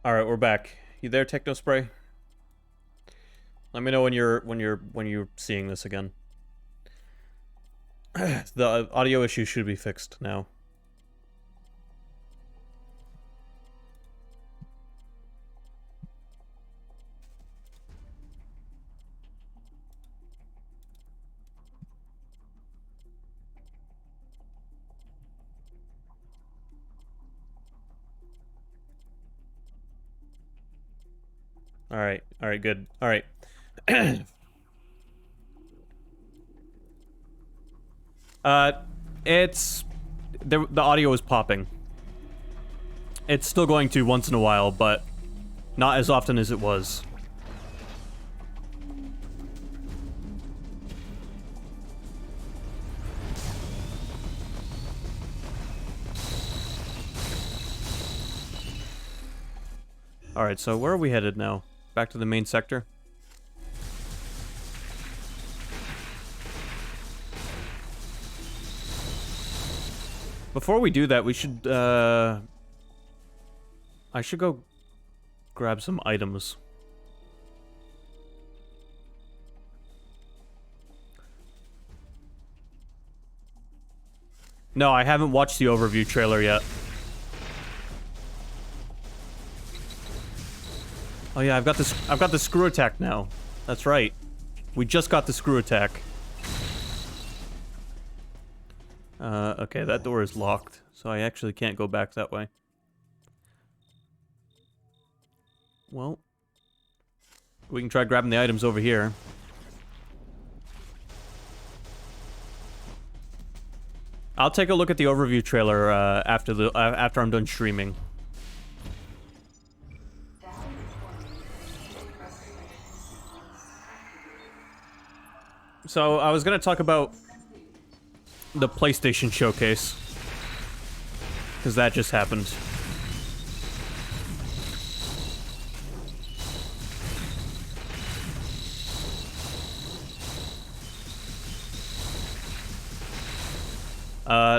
All right, we're back. You there, Techno Spray? Let me know when you're seeing this again. The audio issue should be fixed now. All right, good. All right. uh, it's the audio is popping. It's still going to once in a while, but not as often as it was. All right, so where are we headed now? Back to the main sector? Before we do that, we should, I should go grab some items. No, I haven't watched the overview trailer yet. Oh yeah, I've got the screw attack now. That's right. We just got the screw attack. Okay, that door is locked, so I actually can't go back that way. Well, we can try grabbing the items over here. I'll take a look at the overview trailer after I'm done streaming. So I was gonna talk about the PlayStation showcase, because that just happened.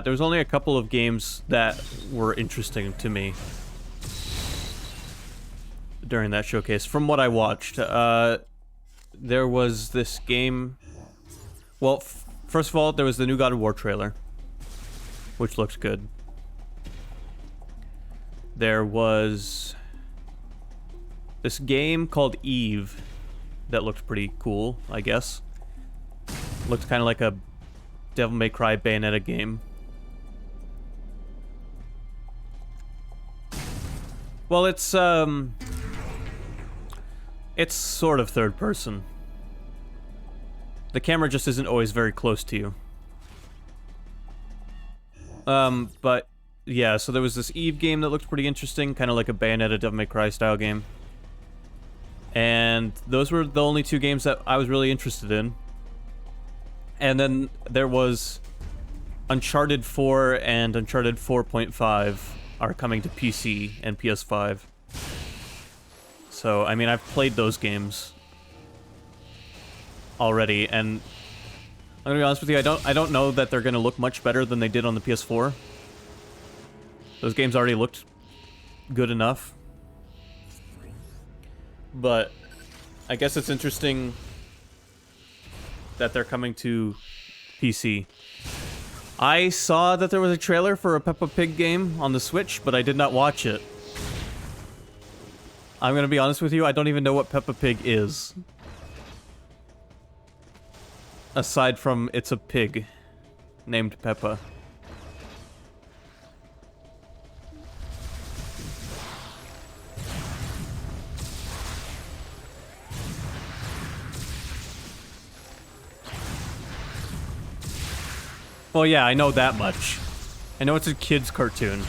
There was only a couple of games that were interesting to me during that showcase, from what I watched. There was this game... Well, first of all, there was the new God of War trailer, which looked good. There was this game called Eve that looked pretty cool, I guess. Looked kind of like a Devil May Cry Bayonetta game. Well, it's sort of third person. The camera just isn't always very close to you. But yeah, so there was this Eve game that looked pretty interesting, kind of like a Bayonetta Devil May Cry style game. And those were the only two games that I was really interested in. And then there was Uncharted 4 and Uncharted 4.5 are coming to PC and PS5. So, I mean, I've played those games already, and I'm gonna be honest with you, I don't know that they're gonna look much better than they did on the PS4. Those games already looked good enough. But I guess it's interesting that they're coming to PC. I saw that there was a trailer for a Peppa Pig game on the Switch, but I did not watch it. I'm gonna be honest with you, I don't even know what Peppa Pig is. Aside from it's a pig named Peppa. Well, yeah, I know that much. I know it's a kid's cartoon.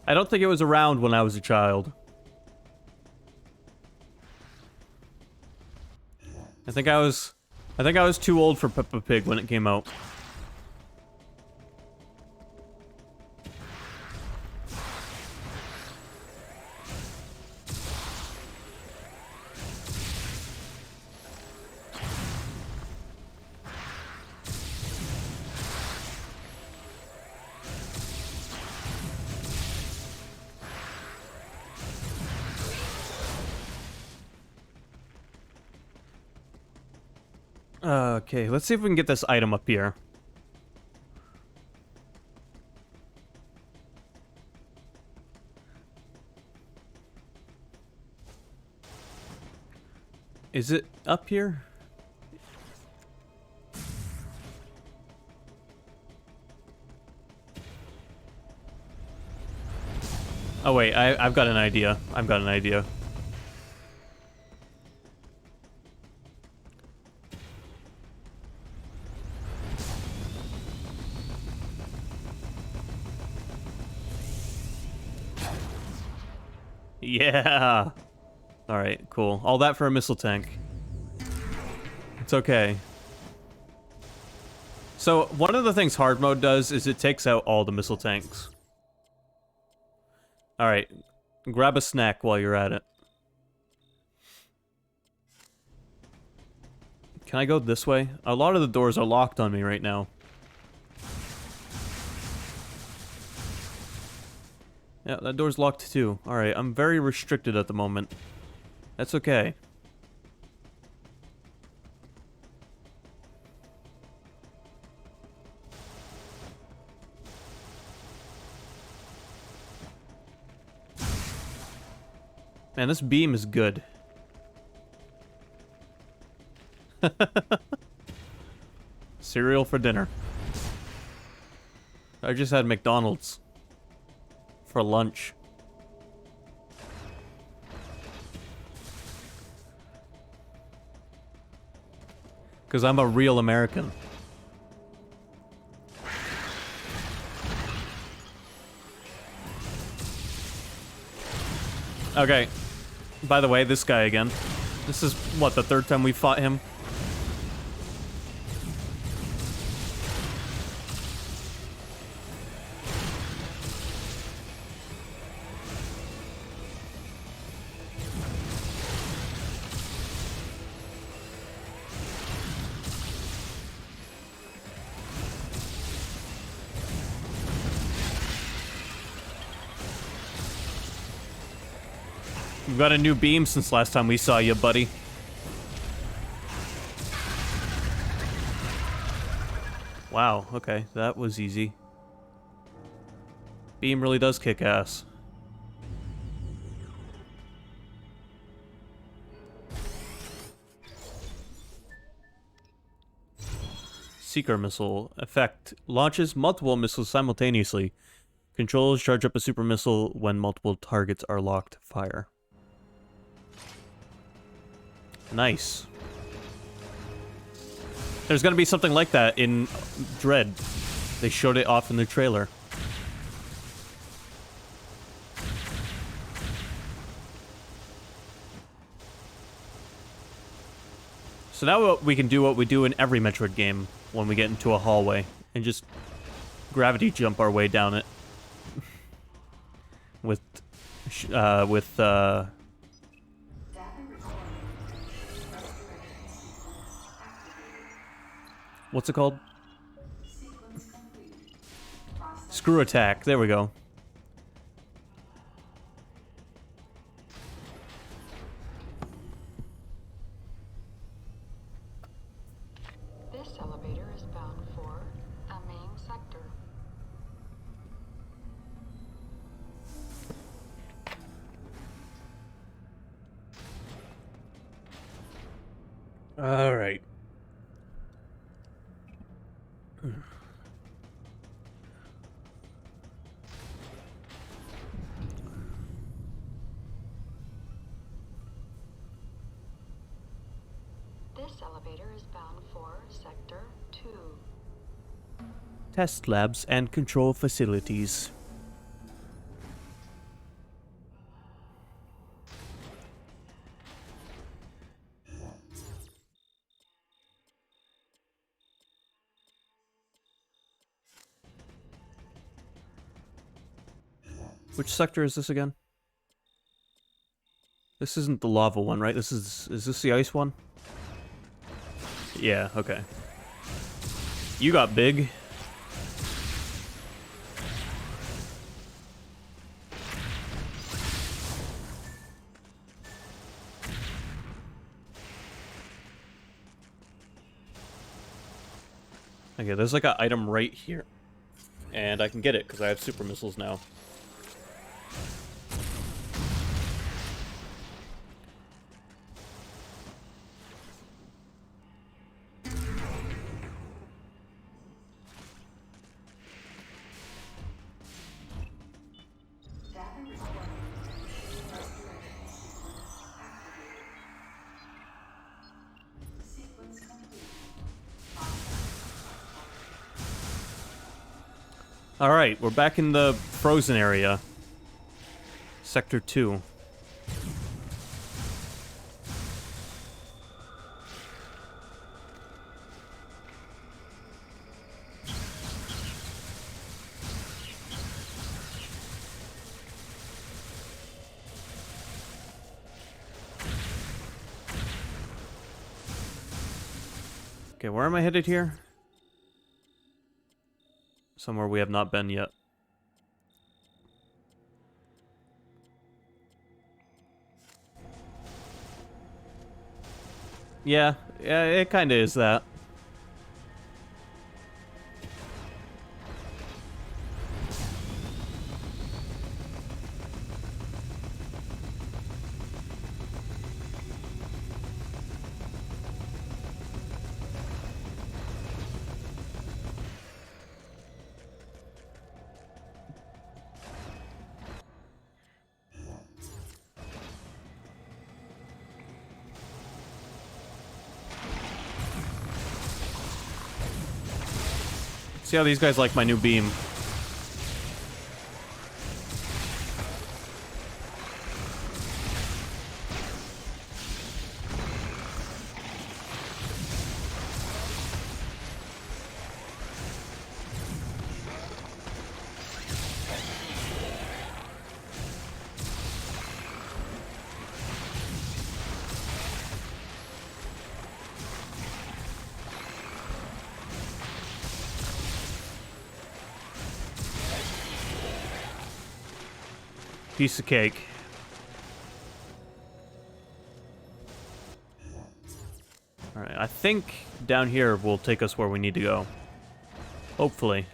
I don't think it was around when I was a child. I think I was too old for Peppa Pig when it came out. Okay, let's see if we can get this item up here. Is it up here? Oh wait, I've got an idea. I've got an idea. Yeah! Alright, cool. All that for a missile tank. It's okay. So, one of the things hard mode does is it takes out all the missile tanks. Alright, grab a snack while you're at it. Can I go this way? A lot of the doors are locked on me right now. Yeah, that door's locked too. Alright, I'm very restricted at the moment. That's okay. Man, this beam is good. Cereal for dinner. I just had McDonald's for lunch. Because I'm a real American. Okay. By the way, this guy again. This is, what, the third time we fought him? We've got a new beam since last time we saw you, buddy. Wow, okay, that was easy. Beam really does kick ass. Seeker missile. Effect. Launches multiple missiles simultaneously. Controls charge up a super missile when multiple targets are locked. Fire. Nice. There's gonna be something like that in Dread. They showed it off in the trailer. So now we can do what we do in every Metroid game when we get into a hallway and just gravity jump our way down it. with what's it called? Screw attack. There we go. This elevator is bound for a main sector. All right. This elevator is bound for Sector 2. Test labs and control facilities. Which sector is this again? This isn't the lava one, right? Is this the ice one? Yeah, okay. You got big. Okay, there's like an item right here. And I can get it because I have super missiles now. Alright, we're back in the frozen area. Sector 2. Okay, where am I headed here? Somewhere we have not been yet. Yeah, it kinda is that. See how these guys like my new beam. Piece of cake. Alright, I think down here will take us where we need to go. Hopefully.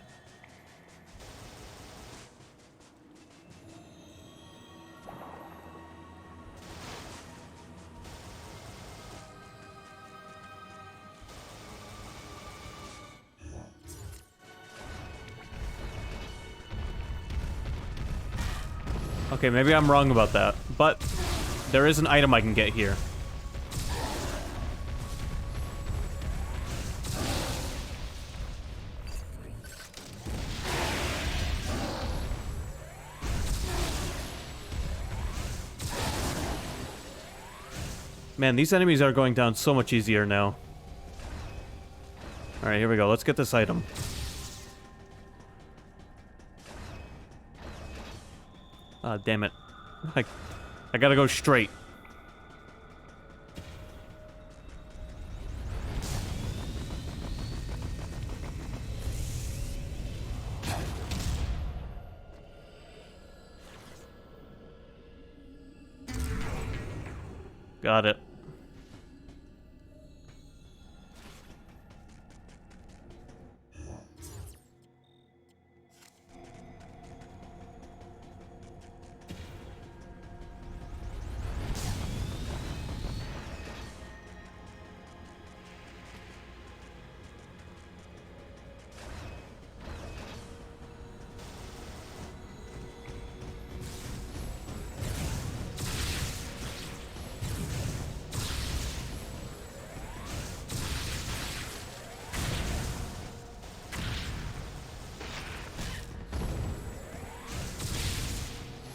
Okay, maybe I'm wrong about that, but there is an item I can get here. Man, these enemies are going down so much easier now. Alright, here we go. Let's get this item. Ah, damn it. I gotta go straight. Got it.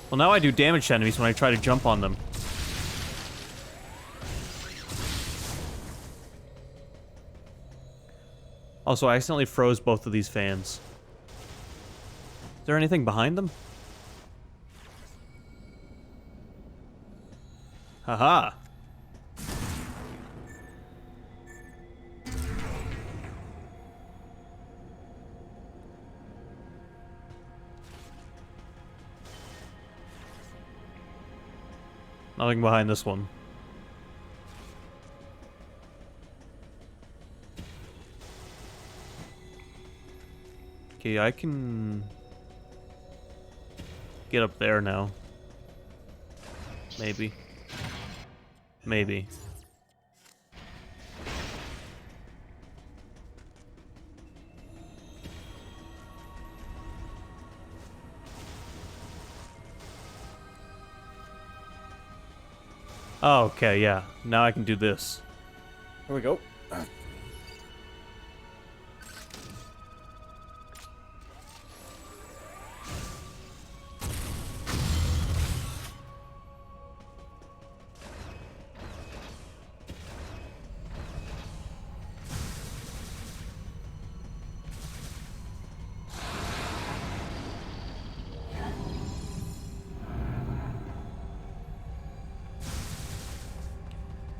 Well, now I do damage to enemies when I try to jump on them. Also, I accidentally froze both of these fans. Is there anything behind them? Haha. Nothing behind this one. Okay, I can get up there now. Maybe. Maybe. Oh, okay, yeah. Now I can do this. Here we go.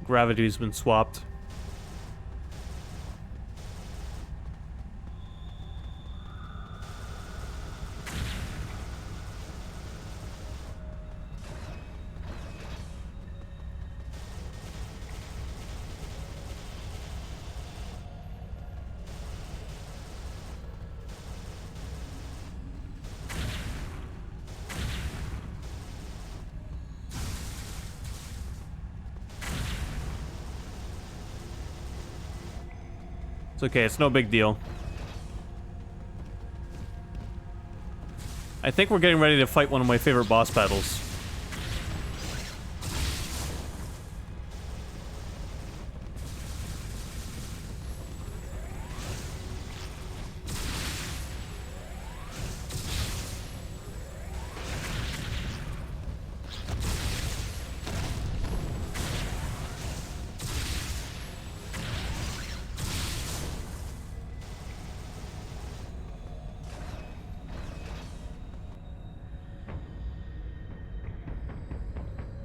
Gravity's been swapped. It's okay, it's no big deal. I think we're getting ready to fight one of my favorite boss battles.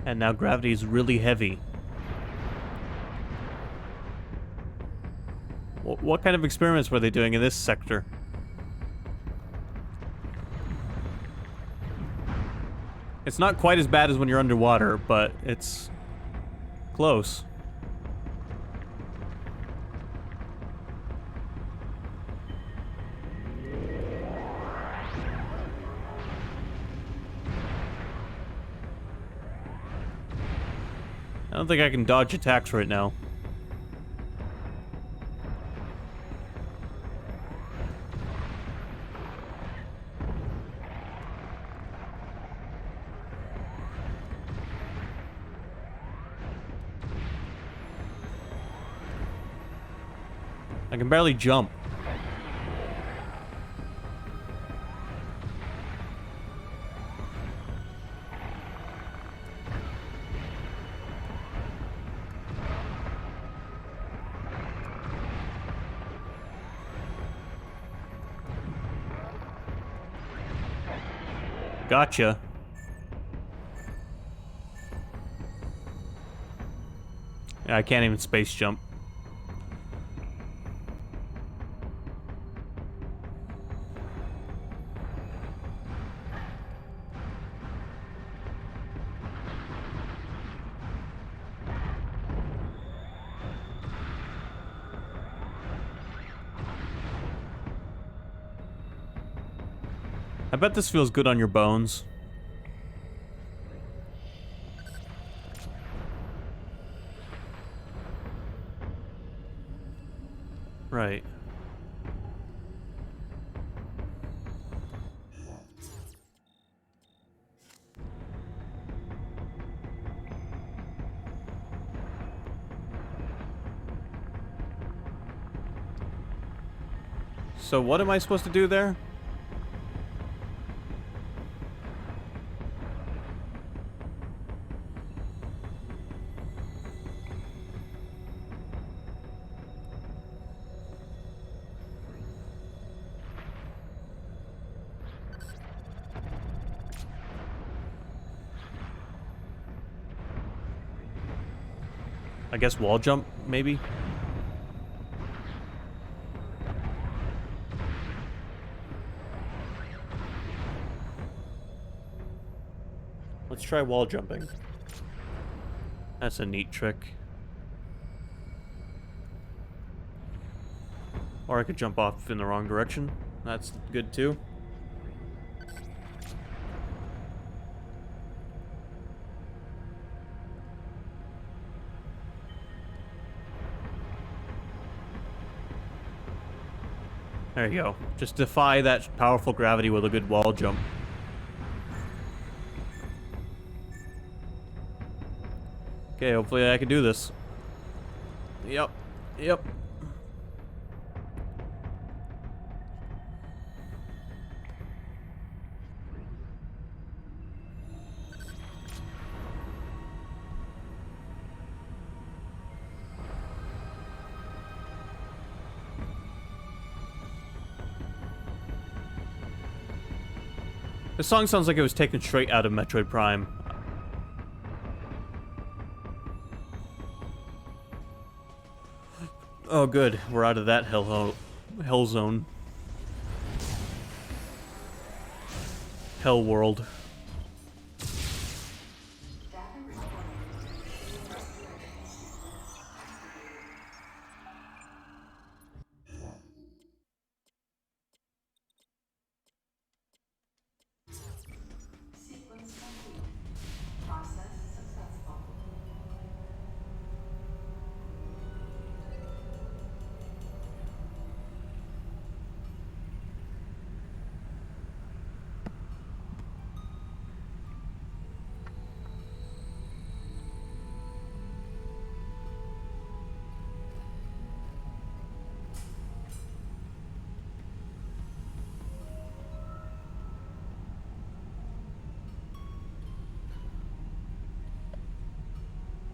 And now gravity is really heavy. What kind of experiments were they doing in this sector? It's not quite as bad as when you're underwater, but it's close. I don't think I can dodge attacks right now. I can barely jump. Gotcha. Yeah, I can't even space jump. I bet this feels good on your bones. Right. So what am I supposed to do there? I guess wall jump, maybe? Let's try wall jumping. That's a neat trick. Or I could jump off in the wrong direction. That's good too. There you go. Just defy that powerful gravity with a good wall jump. Okay, hopefully I can do this. Yep. Yep. This song sounds like it was taken straight out of Metroid Prime. Oh, good. We're out of that hell zone. Hell world.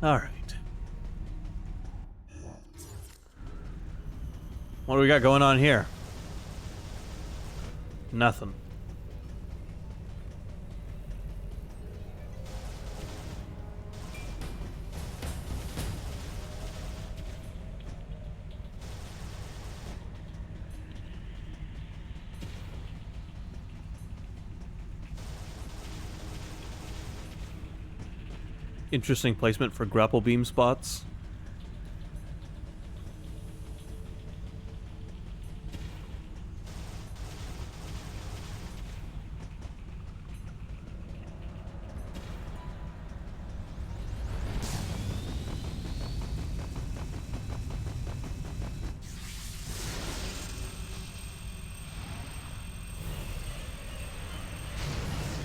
Alright. What do we got going on here? Nothing. Interesting placement for grapple beam spots.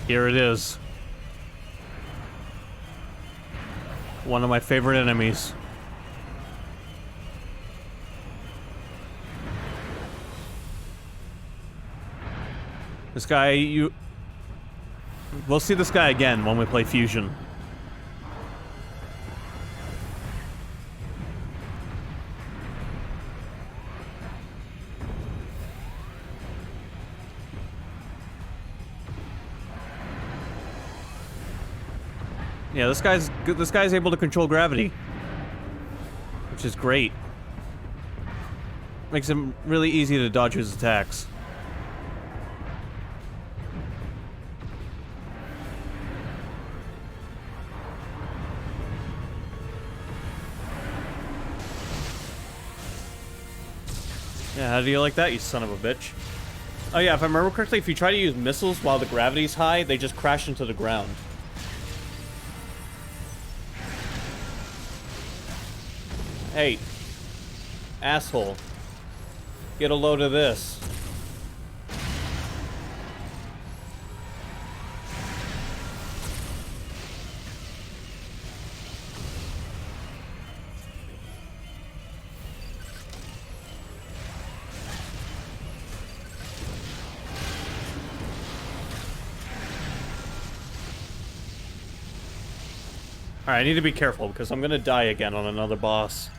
Here it is. One of my favorite enemies. This guy, we'll see this guy again when we play Fusion. Yeah, this guy's able to control gravity, which is great. Makes him really easy to dodge his attacks. Yeah, how do you like that, you son of a bitch? Oh yeah, if I remember correctly, if you try to use missiles while the gravity's high, they just crash into the ground. Hey, asshole, get a load of this. Alright, I need to be careful because I'm gonna die again on another boss.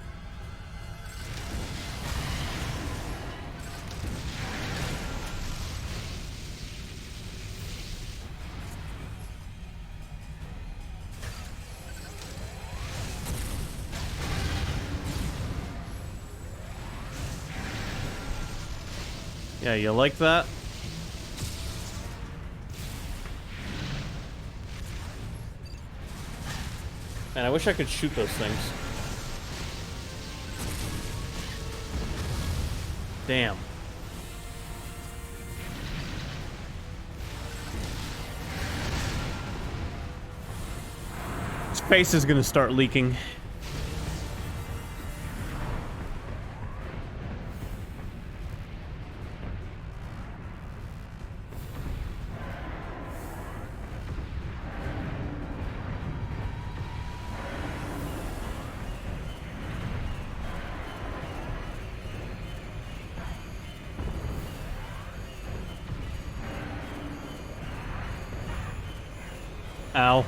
Yeah, you like that? Man, I wish I could shoot those things. Damn. face is gonna start leaking. Ow.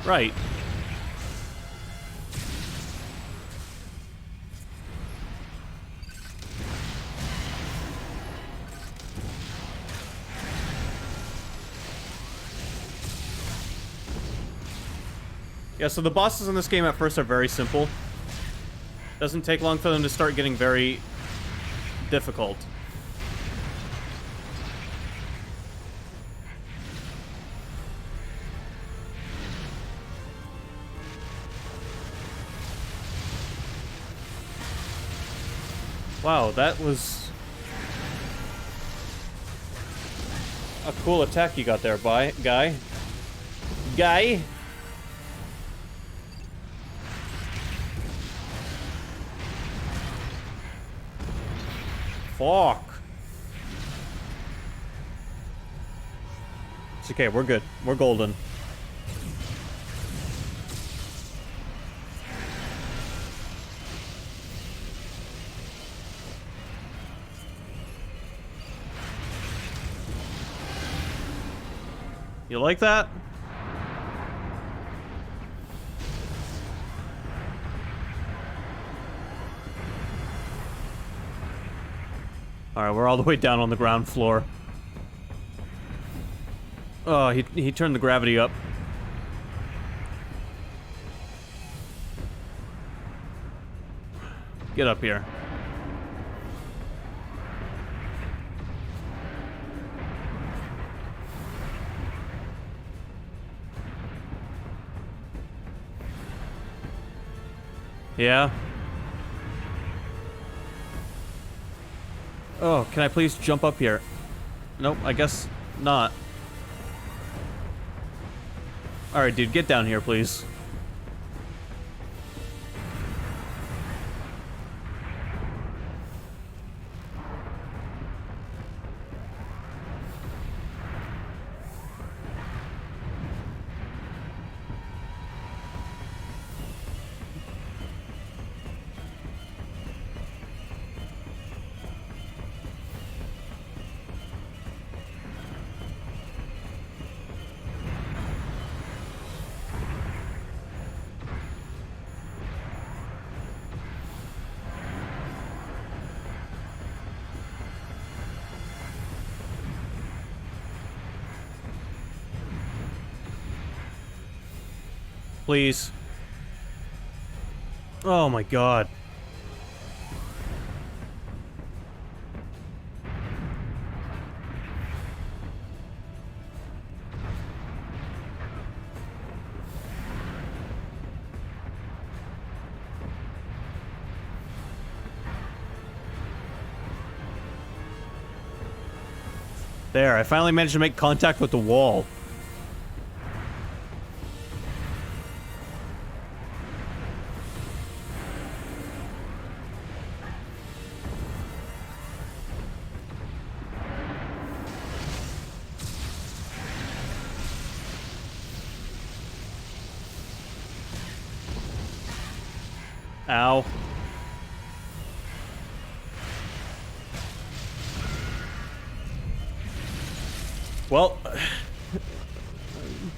Right. Yeah, so the bosses in this game at first are very simple. Doesn't take long for them to start getting very difficult. Wow, that was a cool attack you got there, guy. Guy? Fuck. It's okay, we're good. We're golden. You like that? Alright, we're all the way down on the ground floor. Oh, he turned the gravity up. Get up here. Yeah? Oh, can I please jump up here? Nope, I guess not. Alright, dude, get down here, please. Please. Oh my god. There, I finally managed to make contact with the wall. Ow. Well,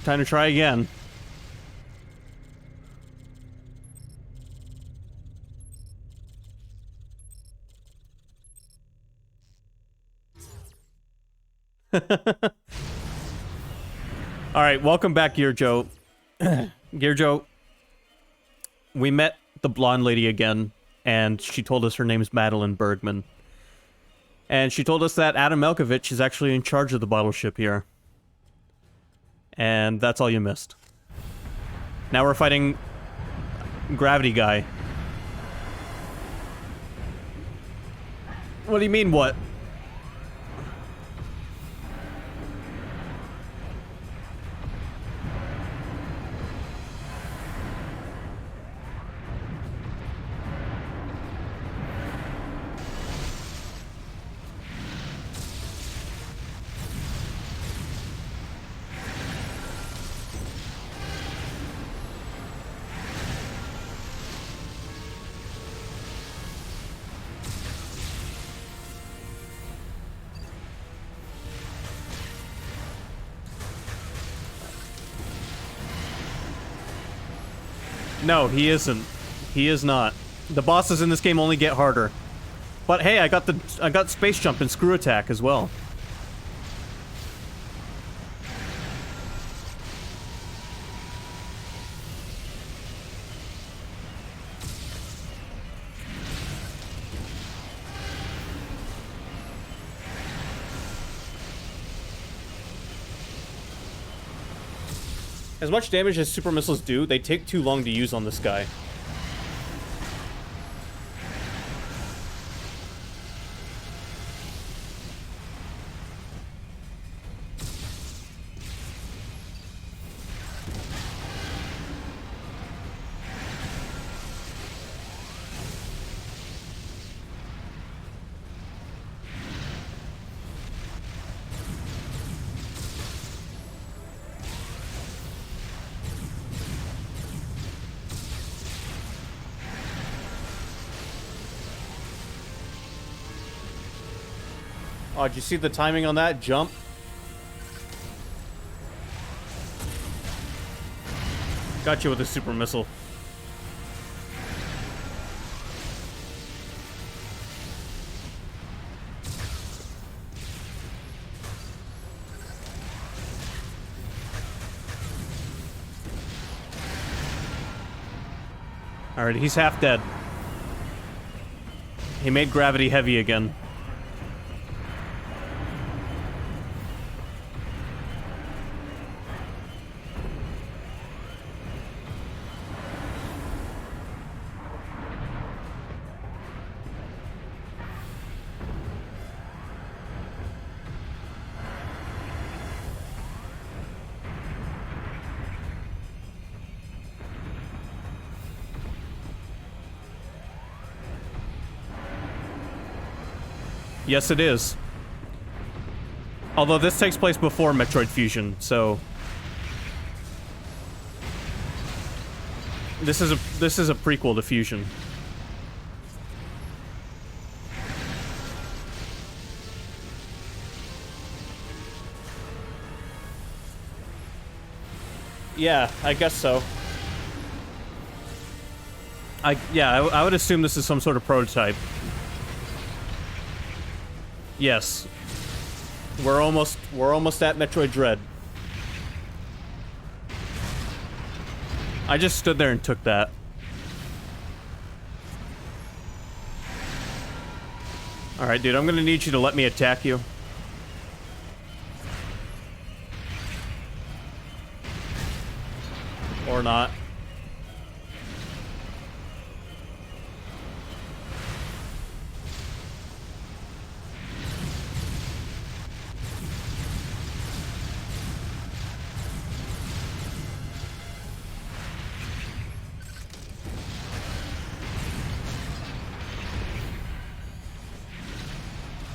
time to try again. Alright, welcome back, Gear Joe. Gear Joe, we met the blonde lady again, and she told us her name is Madeline Bergman. And she told us that Adam Malkovich is actually in charge of the bottle ship here. And that's all you missed. Now we're fighting Gravity Guy. What do you mean, what? No, he isn't. He is not. The bosses in this game only get harder. But hey, I got space jump and screw attack as well. As much damage as super missiles do, they take too long to use on this guy. Oh, did you see the timing on that jump? Got you with a super missile. Alright, he's half dead. He made gravity heavy again. Yes, it is. Although this takes place before Metroid Fusion, so this is a prequel to Fusion. Yeah, I guess so. I would assume this is some sort of prototype. Yes. We're almost at Metroid Dread. I just stood there and took that. Alright, dude, I'm gonna need you to let me attack you. Or not.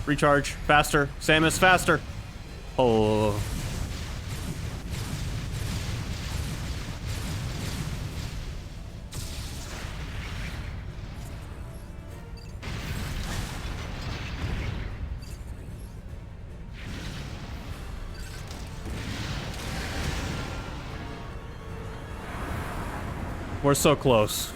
Recharge. Faster. Samus, faster. Oh. We're so close.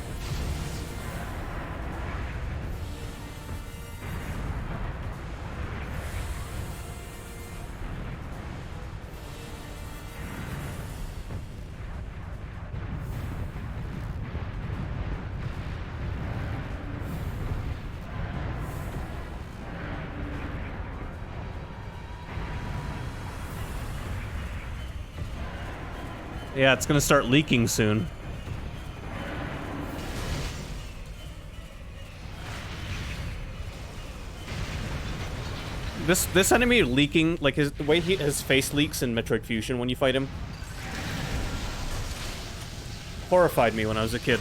Yeah, it's gonna start leaking soon. This enemy leaking, like the way his face leaks in Metroid Fusion when you fight him, horrified me when I was a kid.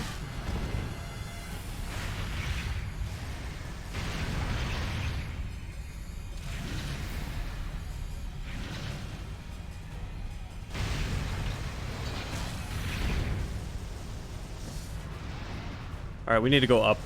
Alright, we need to go up.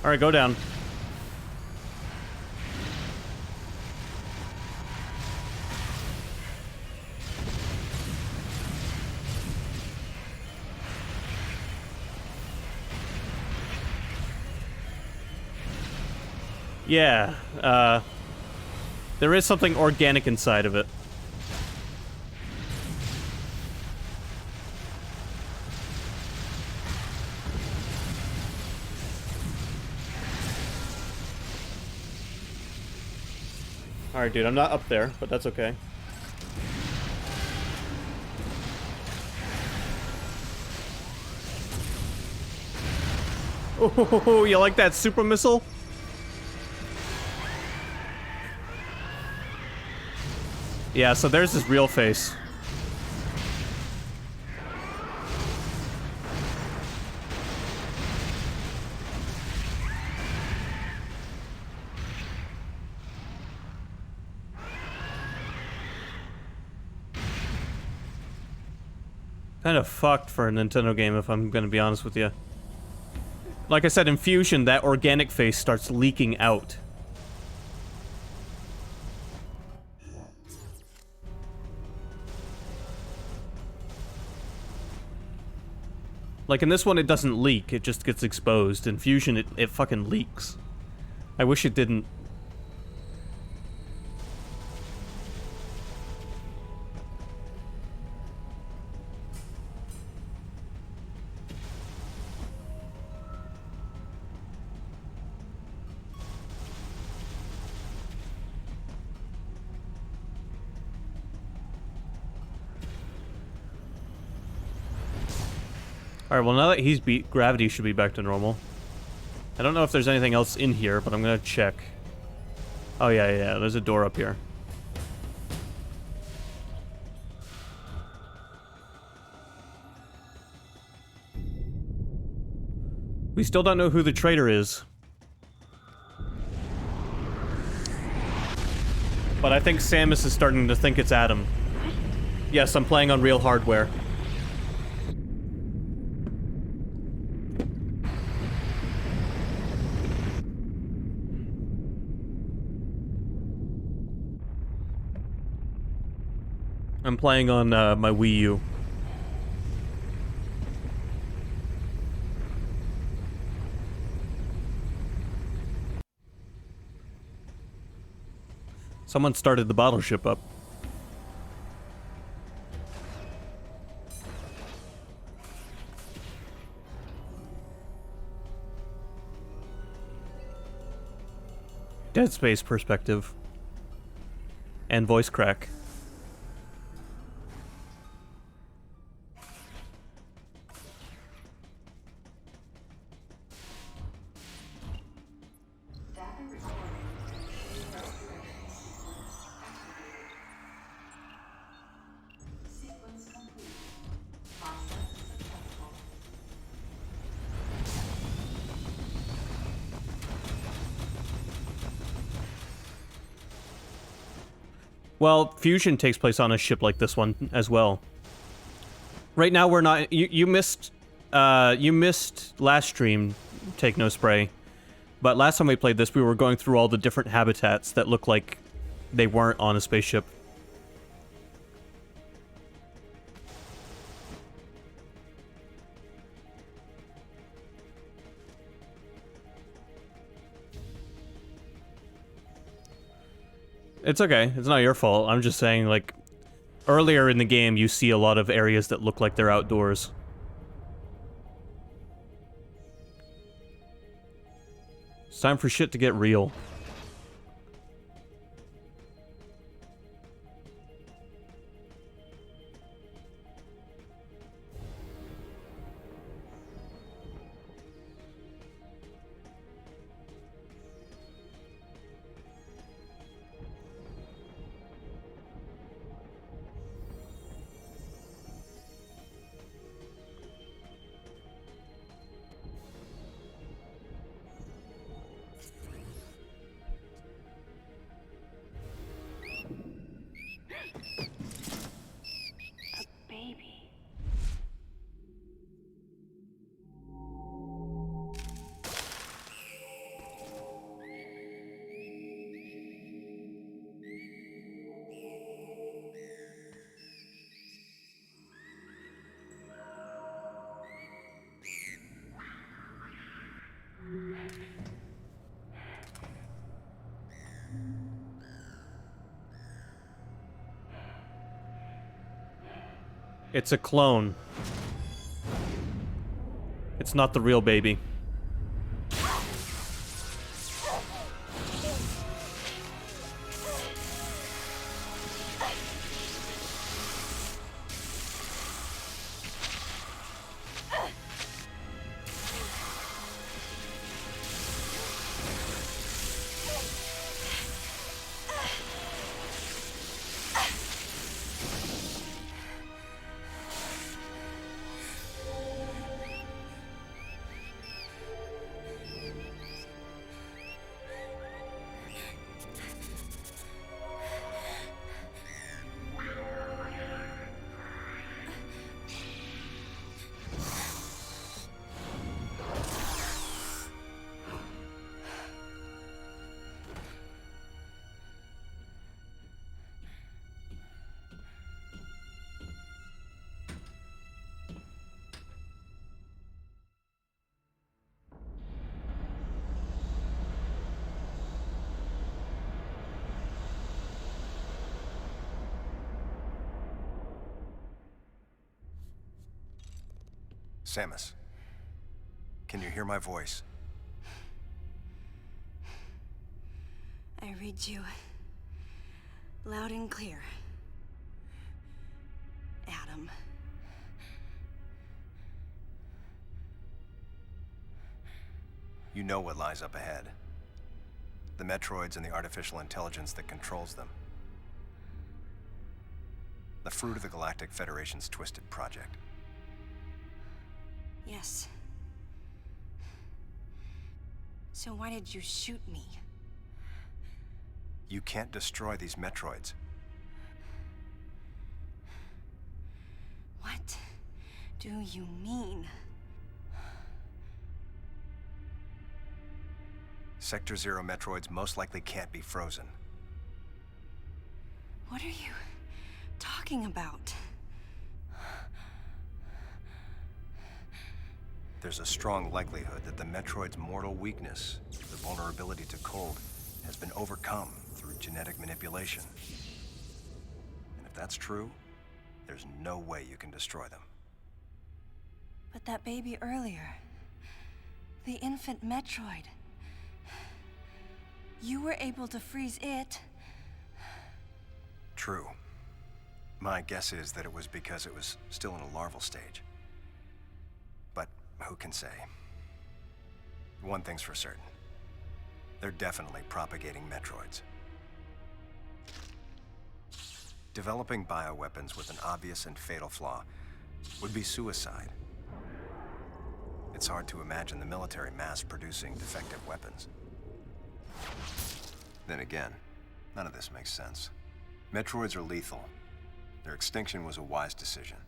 Alright, go down. Yeah, there is something organic inside of it. Alright, dude, I'm not up there, but that's okay. Oh, you like that super missile? Yeah, so there's his real face. Kind of fucked for a Nintendo game, if I'm gonna be honest with you. Like I said, in Fusion, that organic face starts leaking out. Like in this one, it doesn't leak, it just gets exposed. In Fusion, it fucking leaks. I wish it didn't. Alright, well now that he's beat, gravity should be back to normal. I don't know if there's anything else in here, but I'm gonna check. Oh yeah, there's a door up here. We still don't know who the traitor is. But I think Samus is starting to think it's Adam. Yes, I'm playing on real hardware. I'm playing on my Wii U. Someone started the bottle ship up. Dead Space perspective. And voice crack. Well, Fusion takes place on a ship like this one as well. Right now we're not. You missed last stream, Take No Spray. But last time we played this, we were going through all the different habitats that look like they weren't on a spaceship. It's okay. It's not your fault. I'm just saying, like, earlier in the game, you see a lot of areas that look like they're outdoors. It's time for shit to get real. It's a clone. It's not the real baby. Samus, can you hear my voice? I read you loud and clear, Adam. You know what lies up ahead. The Metroids and the artificial intelligence that controls them. The fruit of the Galactic Federation's twisted project. Yes. So why did you shoot me? You can't destroy these Metroids. What do you mean? Sector Zero Metroids most likely can't be frozen. What are you talking about? There's a strong likelihood that the Metroid's mortal weakness, the vulnerability to cold, has been overcome through genetic manipulation. And if that's true, there's no way you can destroy them. But that baby earlier, the infant Metroid, you were able to freeze it. True. My guess is that it was because it was still in a larval stage. But who can say? One thing's for certain. They're definitely propagating Metroids. Developing bioweapons with an obvious and fatal flaw would be suicide. It's hard to imagine the military mass-producing defective weapons. Then again, none of this makes sense. Metroids are lethal. Their extinction was a wise decision.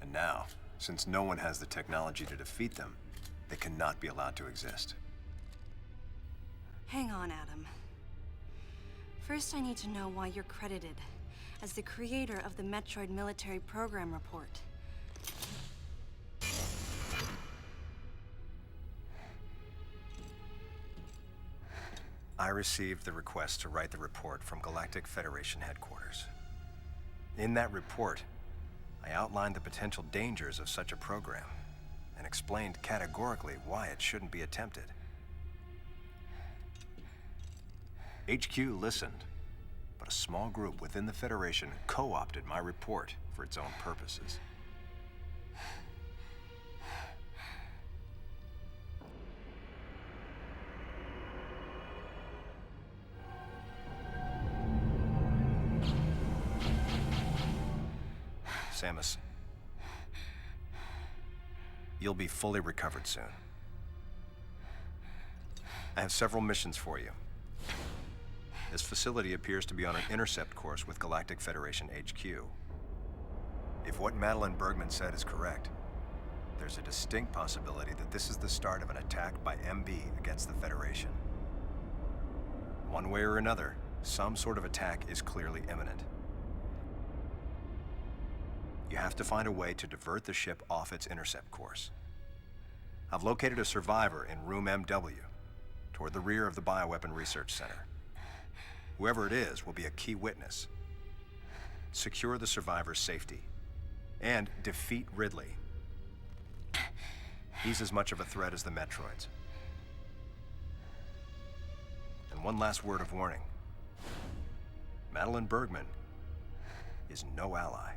And now, since no one has the technology to defeat them, they cannot be allowed to exist. Hang on, Adam. First, I need to know why you're credited as the creator of the Metroid Military Program Report. I received the request to write the report from Galactic Federation headquarters. In that report, I outlined the potential dangers of such a program and explained categorically why it shouldn't be attempted. HQ listened, but a small group within the Federation co-opted my report for its own purposes. Samus, you'll be fully recovered soon. I have several missions for you. This facility appears to be on an intercept course with Galactic Federation HQ. If what Madeline Bergman said is correct, there's a distinct possibility that this is the start of an attack by MB against the Federation. One way or another, some sort of attack is clearly imminent. You have to find a way to divert the ship off its intercept course. I've located a survivor in room MW, toward the rear of the Bioweapon Research Center. Whoever it is will be a key witness. secure the survivors' safety, and defeat Ridley. He's as much of a threat as the Metroids. And one last word of warning. Madeline Bergman is no ally.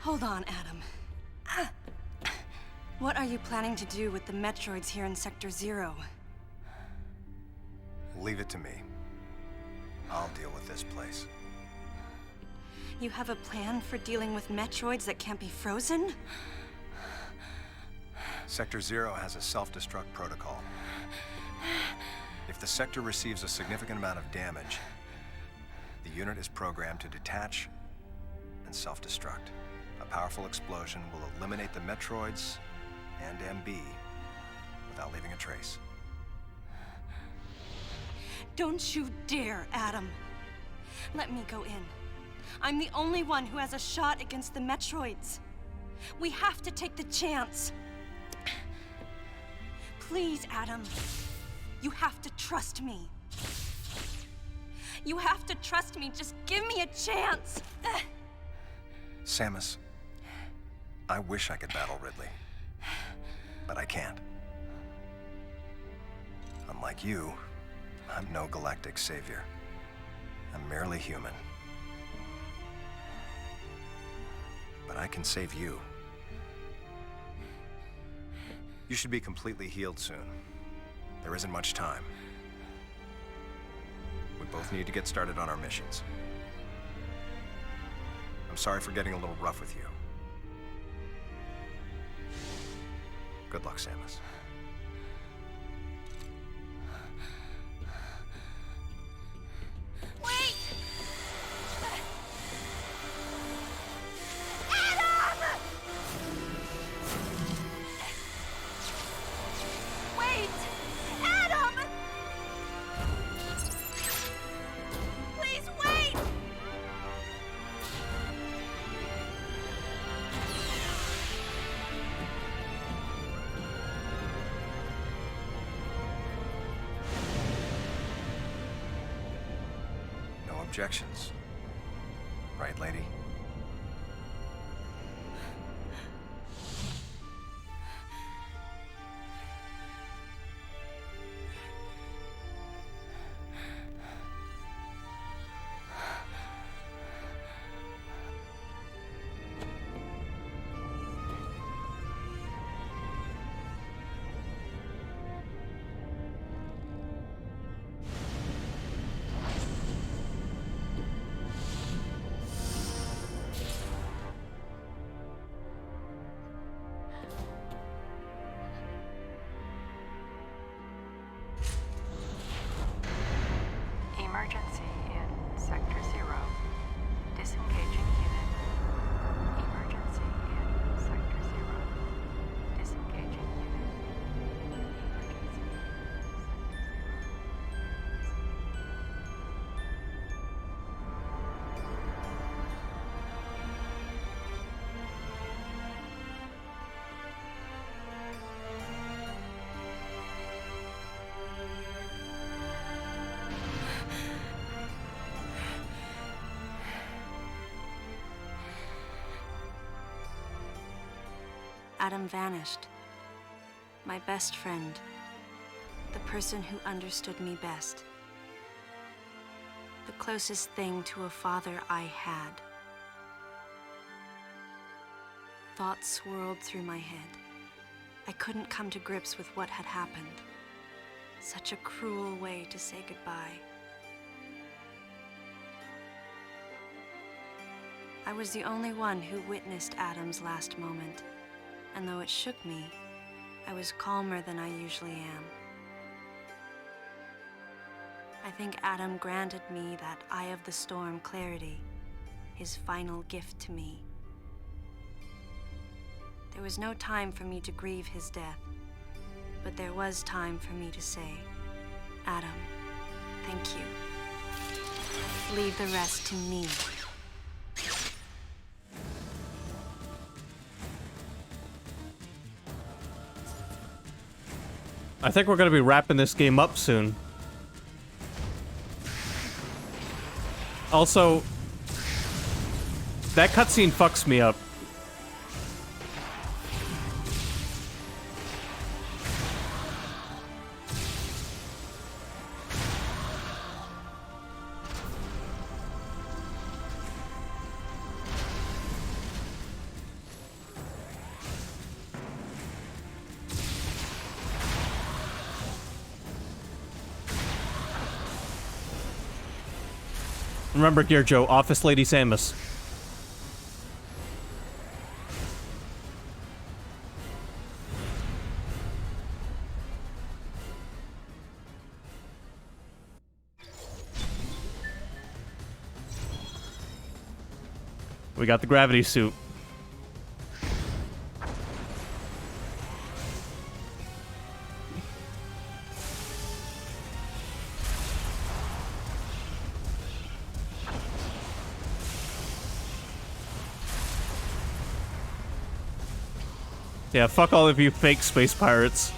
Hold on, Adam. What are you planning to do with the Metroids here in Sector 0? Leave it to me. I'll deal with this place. You have a plan for dealing with Metroids that can't be frozen? Sector 0 has a self-destruct protocol. If the sector receives a significant amount of damage, the unit is programmed to detach and self-destruct. A powerful explosion will eliminate the Metroids and MB without leaving a trace. Don't you dare, Adam. Let me go in. I'm the only one who has a shot against the Metroids. We have to take the chance. Please, Adam. You have to trust me. You have to trust me. Just give me a chance. Samus, I wish I could battle Ridley, but I can't. Unlike you, I'm no galactic savior. I'm merely human. But I can save you. You should be completely healed soon. There isn't much time. We both need to get started on our missions. I'm sorry for getting a little rough with you. Good luck, Samus. Wait! Adam! Wait! Adam! Please wait! No objections. Right, lady? Emergency in Sector 0. Disengaging unit. Emergency in Sector 0. Disengaging unit. Emergency Adam vanished. My best friend. The person who understood me best. The closest thing to a father I had. Thoughts swirled through my head. I couldn't come to grips with what had happened. Such a cruel way to say goodbye. I was the only one who witnessed Adam's last moment. And though it shook me, I was calmer than I usually am. I think Adam granted me that Eye of the Storm clarity, his final gift to me. There was no time for me to grieve his death, but there was time for me to say, Adam, thank you. Leave the rest to me. I think we're gonna be wrapping this game up soon. Also, that cutscene fucks me up. Remember, Gear Joe, Office Lady Samus. We got the gravity suit. Yeah, fuck all of you fake space pirates.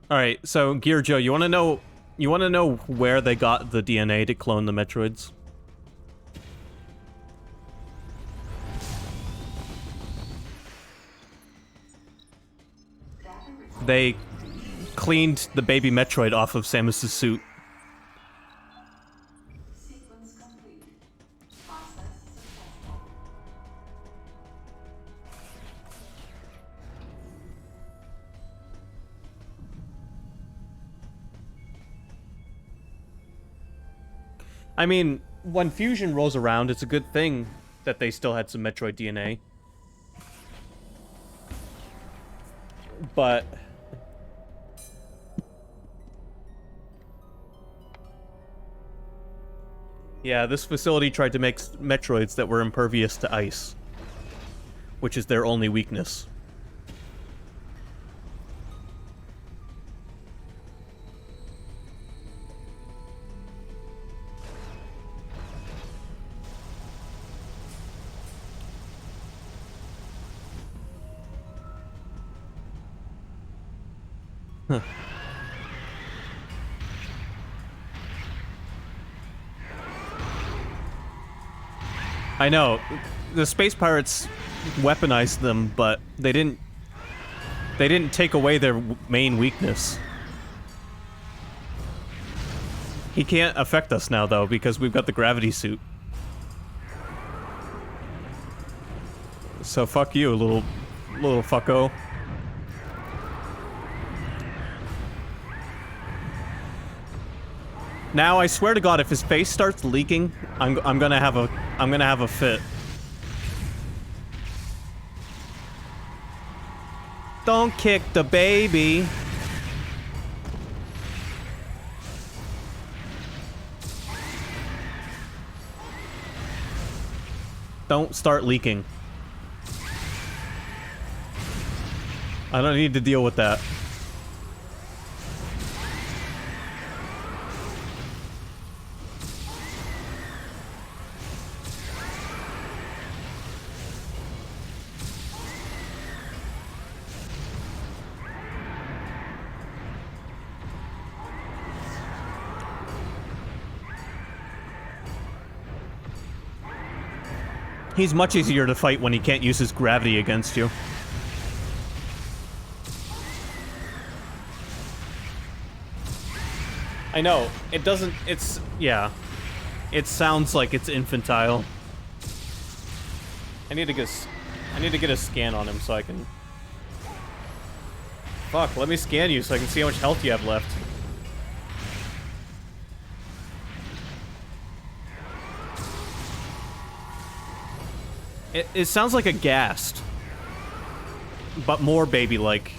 All right, so Gear Joe, you want to know where they got the DNA to clone the Metroids? They cleaned the baby Metroid off of Samus's suit. Sequence complete. Process successful. I mean, when Fusion rolls around, it's a good thing that they still had some Metroid DNA. But yeah, this facility tried to make Metroids that were impervious to ice, which is their only weakness. Huh. I know. The space pirates weaponized them, but they didn't take away their main weakness. He can't affect us now though because we've got the gravity suit. So fuck you, little fucko. Now I swear to God, if his face starts leaking, I'm gonna have a fit. Don't kick the baby. Don't start leaking. I don't need to deal with that. He's much easier to fight when he can't use his gravity against you. I know, it doesn't, yeah. It sounds like it's infantile. I need to get a scan on him so I can... Fuck, let me scan you so I can see how much health you have left. It sounds like a ghast, but more baby-like.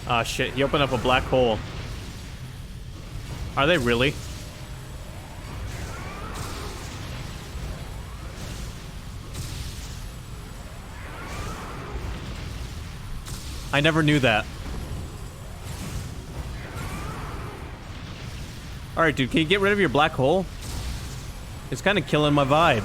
Ah, shit. He opened up a black hole. Are they really? I never knew that. Alright, dude, can you get rid of your black hole? It's kind of killing my vibe.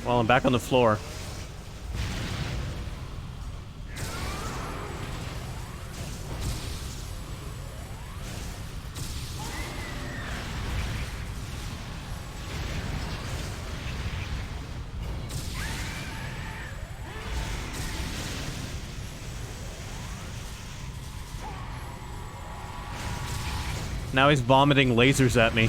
Well, I'm back on the floor. Now he's vomiting lasers at me.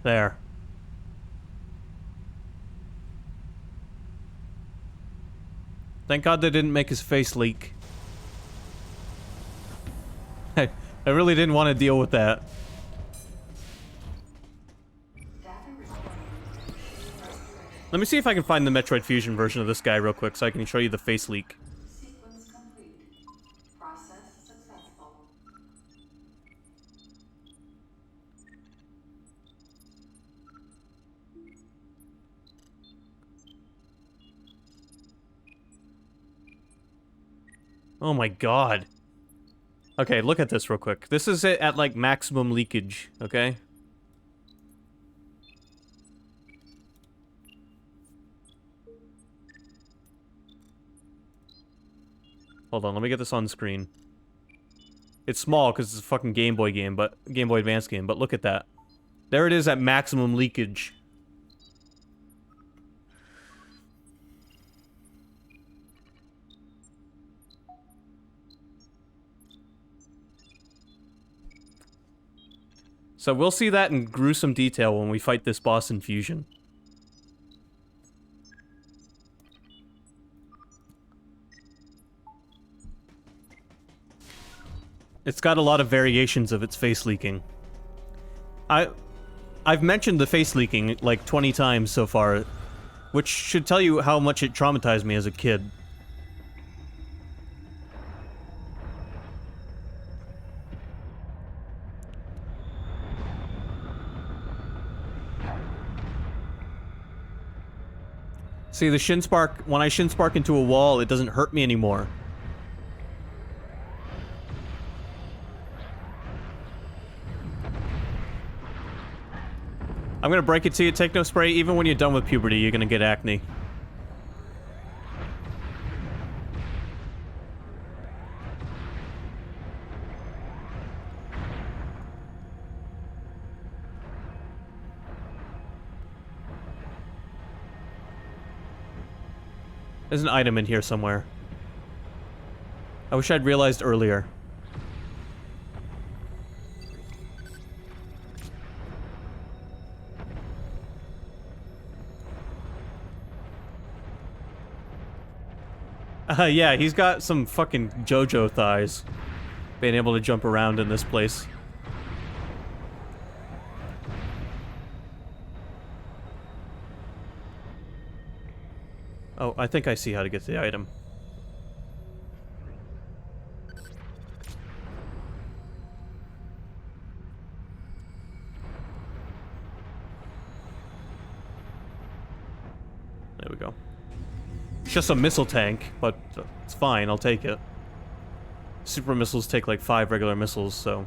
There. Thank God they didn't make his face leak. I really didn't want to deal with that. Let me see if I can find the Metroid Fusion version of this guy real quick so I can show you the face leak. Sequence complete. Process successful. Oh my god. Okay, look at this real quick. This is it at, like, maximum leakage, okay? Hold on, let me get this on screen. It's small because it's a fucking Game Boy game, but Game Boy Advance game, but look at that. There it is at maximum leakage. So we'll see that in gruesome detail when we fight this boss in Fusion. It's got a lot of variations of its face leaking. I've mentioned the face leaking like 20 times so far, which should tell you how much it traumatized me as a kid. See, the shin spark, when I shin spark into a wall, it doesn't hurt me anymore. I'm gonna break it to you, Techno Spray, even when you're done with puberty, you're gonna get acne. There's an item in here somewhere. I wish I'd realized earlier. Yeah, he's got some fucking JoJo thighs. Being able to jump around in this place. Oh, I think I see how to get to the item. There we go. It's just a missile tank, but it's fine, I'll take it. Super missiles take like 5 regular missiles, so...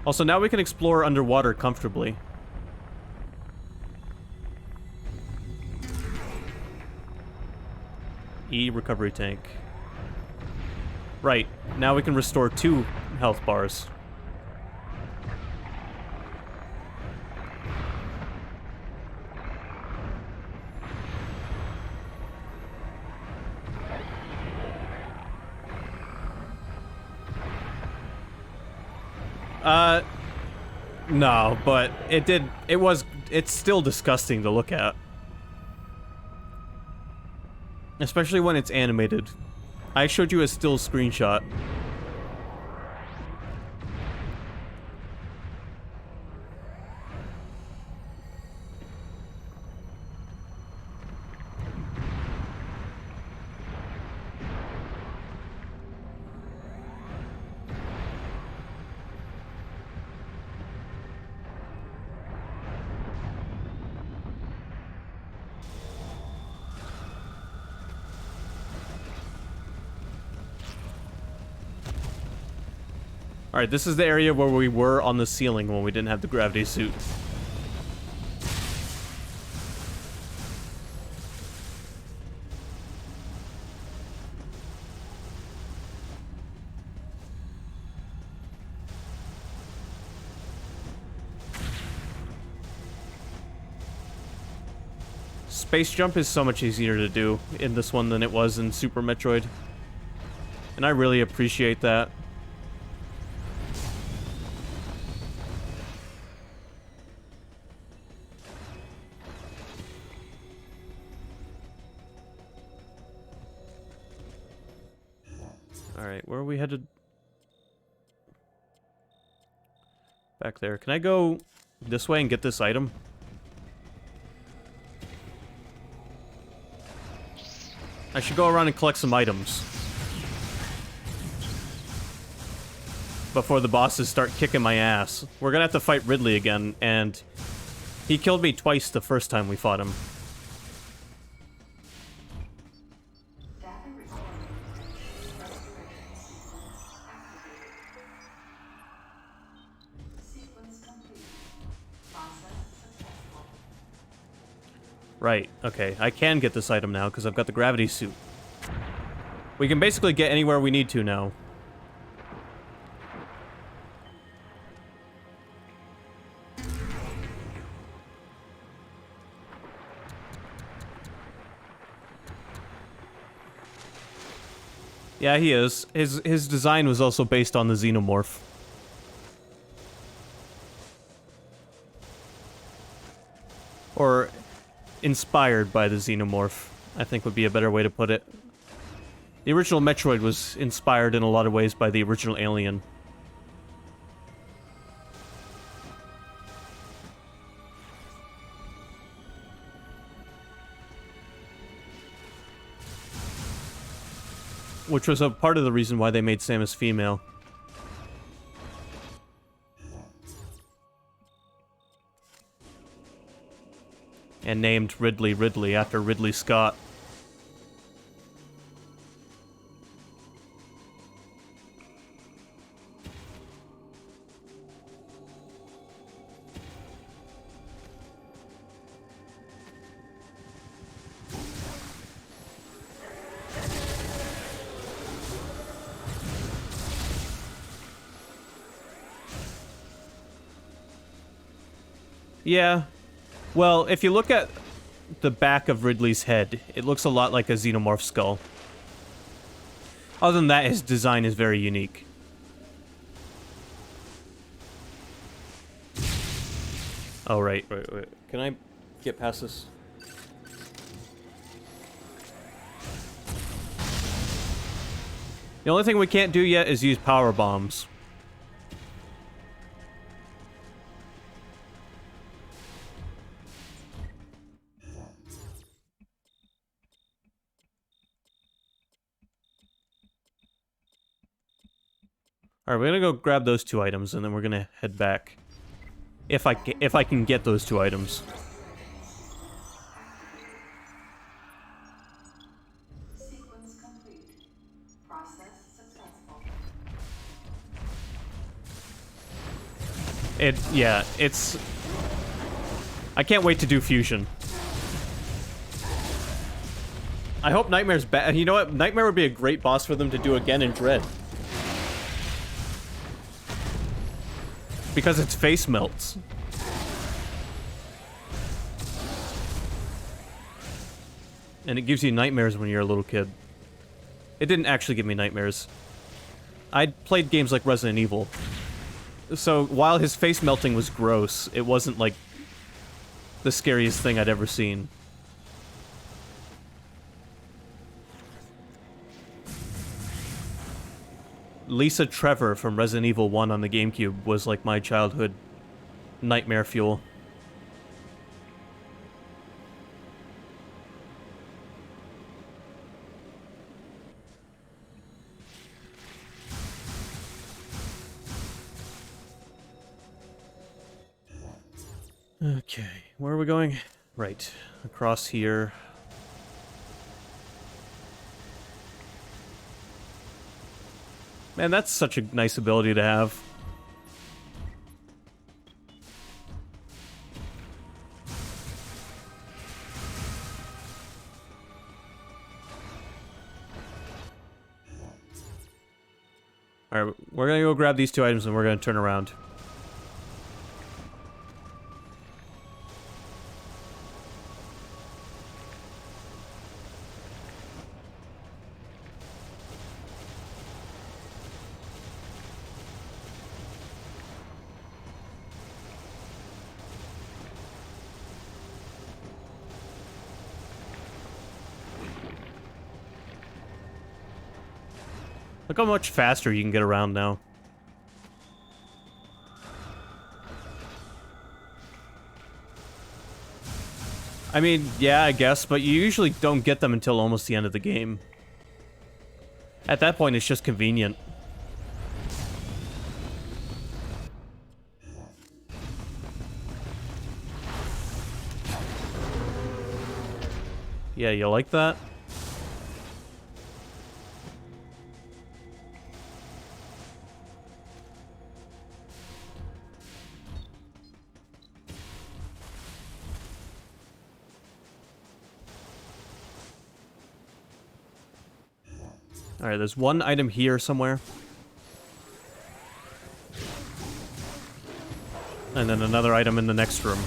Also, now we can explore underwater comfortably. E recovery tank. Right, now we can restore 2 health bars. No, but it's still disgusting to look at. Especially when it's animated. I showed you a still screenshot. Alright, this is the area where we were on the ceiling when we didn't have the gravity suit. Space jump is so much easier to do in this one than it was in Super Metroid. And I really appreciate that. Alright, where are we headed? Back there. Can I go this way and get this item? I should go around and collect some items before the bosses start kicking my ass. We're gonna have to fight Ridley again, and he killed me twice the first time we fought him. Data recording. Restoration sequence activated. Sequence complete. Process successful. Right, okay. I can get this item now because I've got the gravity suit. We can basically get anywhere we need to now. Yeah, he is. His design was also based on the xenomorph. Or inspired by the xenomorph, I think would be a better way to put it. The original Metroid was inspired in a lot of ways by the original Alien. Which was a part of the reason why they made Samus female. And named Ridley Ridley after Ridley Scott. Yeah. Well, if you look at the back of Ridley's head, it looks a lot like a xenomorph skull. Other than that, his design is very unique. Oh, right. Can I get past this? The only thing we can't do yet is use power bombs. Alright, we're gonna go grab those 2 items, and then we're gonna head back. If I can get those 2 items. Sequence complete. Process successful. It's... I can't wait to do fusion. I hope Nightmare's bad. You know what? Nightmare would be a great boss for them to do again in Dread. Because its face melts. And it gives you nightmares when you're a little kid. It didn't actually give me nightmares. I'd played games like Resident Evil. So while his face melting was gross, it wasn't like the scariest thing I'd ever seen. Lisa Trevor from Resident Evil 1 on the GameCube was like my childhood nightmare fuel. Okay, where are we going? Right, across here. Man, that's such a nice ability to have. Alright, we're gonna go grab these two items and we're gonna turn around. Look how much faster you can get around now. I mean, yeah, I guess, but you usually don't get them until almost the end of the game. At that point, it's just convenient. Yeah, you like that? Alright, there's one item here somewhere. And then another item in the next room.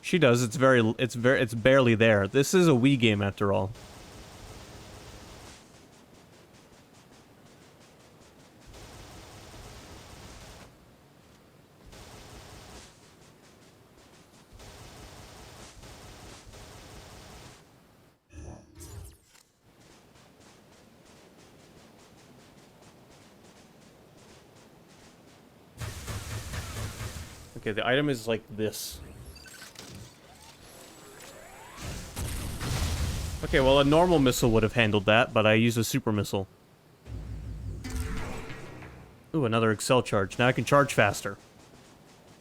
She does. It's barely there. This is a Wii game after all. Okay, the item is like this. Okay, well, a normal missile would have handled that, but I used a super missile. Ooh, another Excel charge. Now I can charge faster.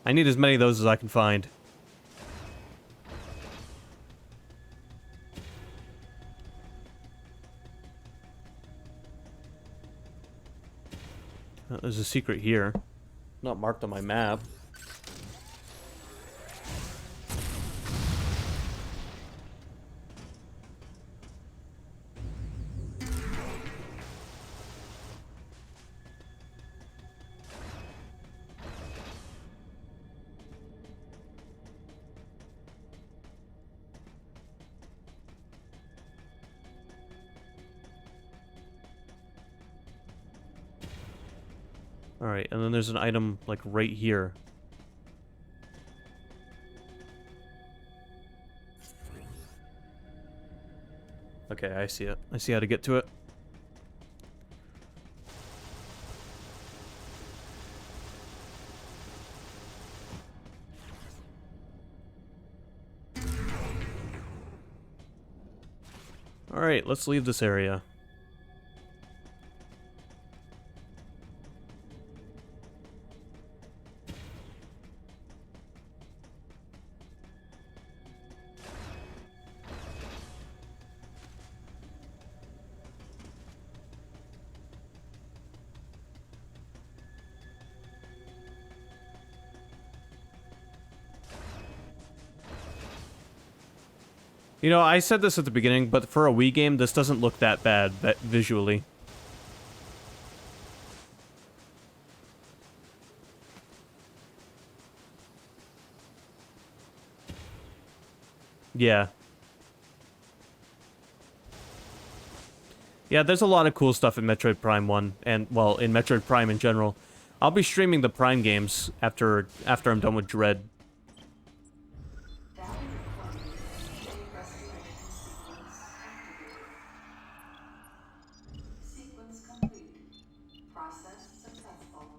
I need as many of those as I can find. There's a secret here. Not marked on my map. Alright, and then there's an item, like, right here. Okay, I see it. I see how to get to it. Alright, let's leave this area. You know, I said this at the beginning, but for a Wii game, this doesn't look that bad visually. Yeah. Yeah, there's a lot of cool stuff in Metroid Prime 1, and, well, in Metroid Prime in general. I'll be streaming the Prime games after I'm done with Dread. Data recording. Data restoration sequence activated. Sequence complete. Process successful.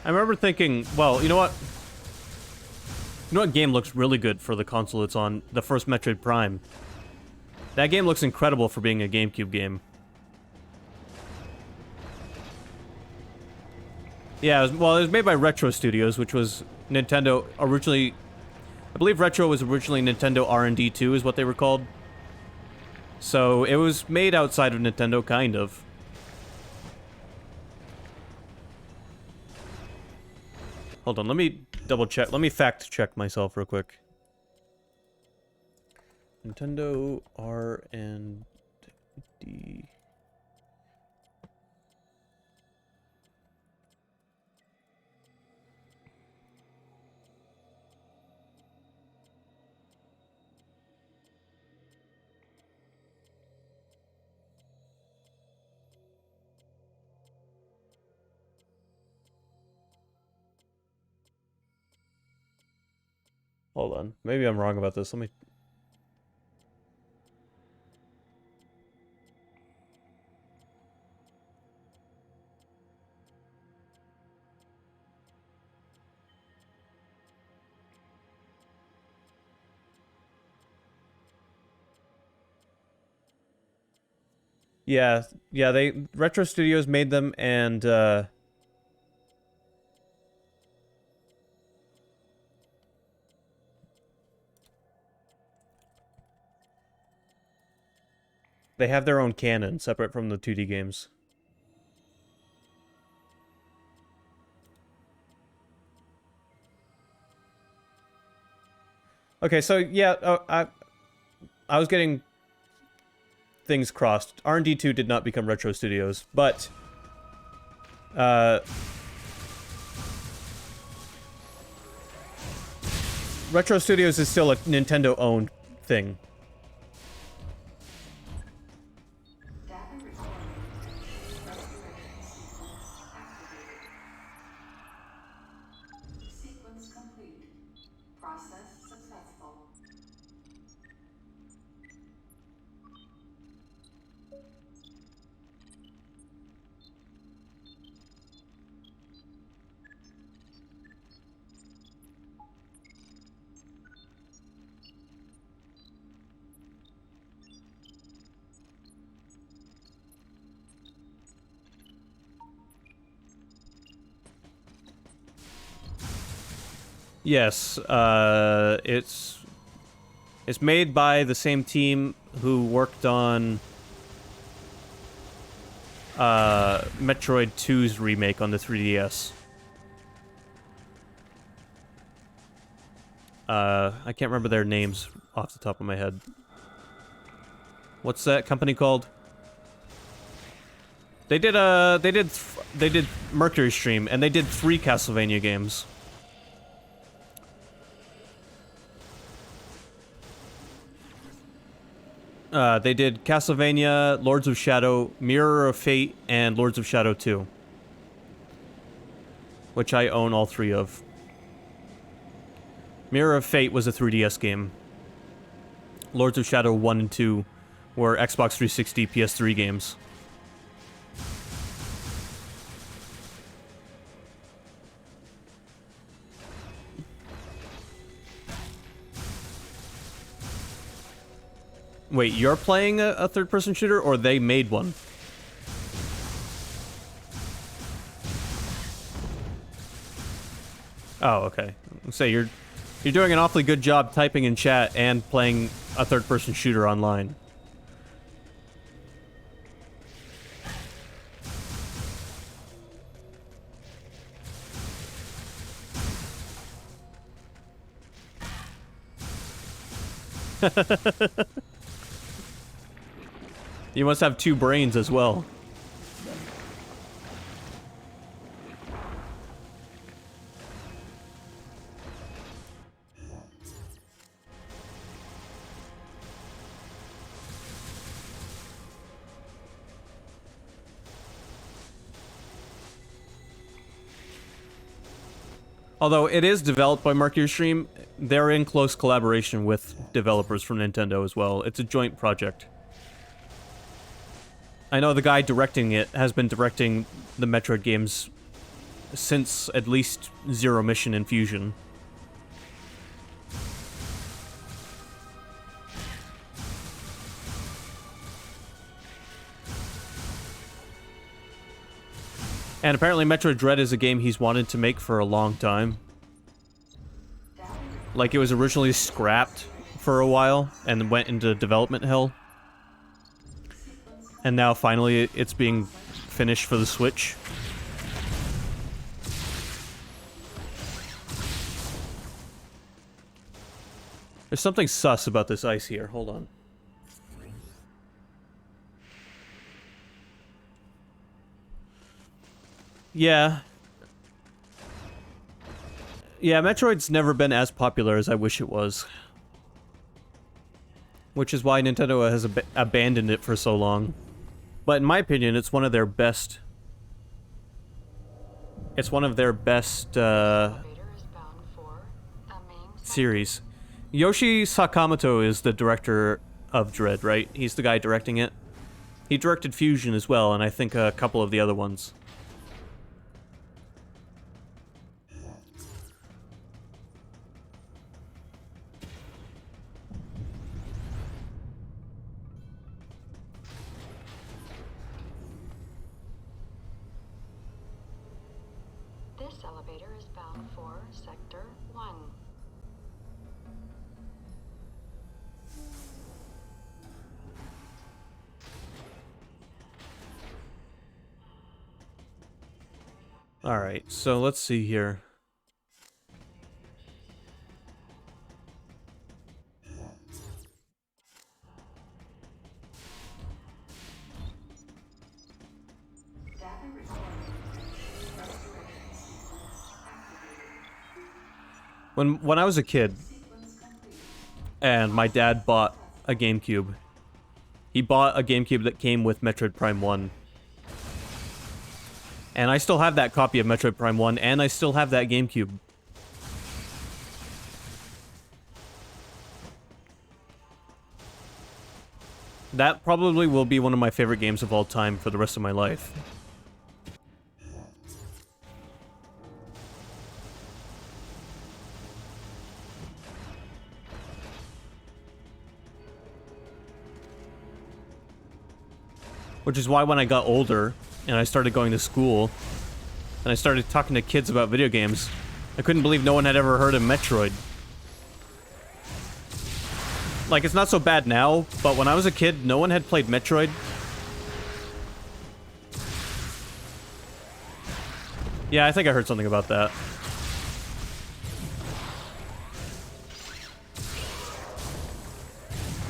I remember thinking, well, you know what? You know what game looks really good for the console it's on? The first Metroid Prime. That game looks incredible for being a GameCube game. Yeah, it was made by Retro Studios, which was Nintendo originally... I believe Retro was originally Nintendo R&D 2 is what they were called. So, it was made outside of Nintendo, kind of. Hold on, let me double check. Let me fact check myself real quick. Nintendo R&D. Hold on. Maybe I'm wrong about this. Let me... Yeah, Retro Studios made them, and, they have their own canon, separate from the 2D games. Okay, so, yeah, I was getting things crossed. R&D 2 did not become Retro Studios, but... Retro Studios is still a Nintendo-owned thing. Data recording. Restoration sequence activated. Sequence complete. Process successful. Yes, it's made by the same team who worked on Metroid 2's remake on the 3DS. I can't remember their names off the top of my head. What's that company called? They did Mercury Stream, and they did 3 Castlevania games. They did Castlevania, Lords of Shadow, Mirror of Fate, and Lords of Shadow 2. Which I own all 3 of. Mirror of Fate was a 3DS game. Lords of Shadow 1 and 2 were Xbox 360, PS3 games. Wait, you're playing a third-person shooter, or they made one? Oh, okay. Say you're doing an awfully good job typing in chat and playing a third-person shooter online. You must have two brains as well. Although it is developed by Mercury Stream, they're in close collaboration with developers from Nintendo as well. It's a joint project. I know the guy directing it has been directing the Metroid games since at least Zero Mission and Fusion. And apparently Metroid Dread is a game he's wanted to make for a long time. Like, it was originally scrapped for a while and went into development hell. And now finally it's being finished for the Switch. There's something sus about this ice here. Hold on. Yeah. Yeah, Metroid's never been as popular as I wish it was. Which is why Nintendo has abandoned it for so long. But in my opinion, it's one of their best... It's one of their best, series. Yoshi Sakamoto is the director of Dread, right? He's the guy directing it. He directed Fusion as well, and I think a couple of the other ones. This elevator is bound for Sector 1. Alright, so let's see here. When I was a kid, and my dad bought a GameCube, he bought a GameCube that came with Metroid Prime 1. And I still have that copy of Metroid Prime 1, and I still have that GameCube. That probably will be one of my favorite games of all time for the rest of my life. Which is why when I got older, and I started going to school, and I started talking to kids about video games, I couldn't believe no one had ever heard of Metroid. Like, it's not so bad now, but when I was a kid, no one had played Metroid. Yeah, I think I heard something about that.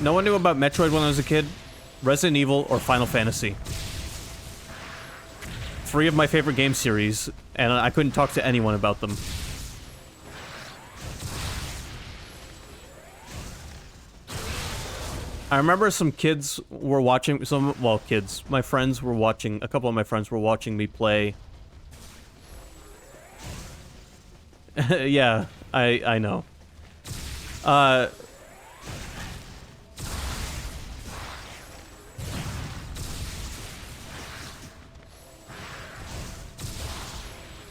No one knew about Metroid when I was a kid, Resident Evil, or Final Fantasy. 3 of my favorite game series, and I couldn't talk to anyone about them. I remember some kids were watching, my friends were watching, a couple of my friends were watching me play. Yeah, I know.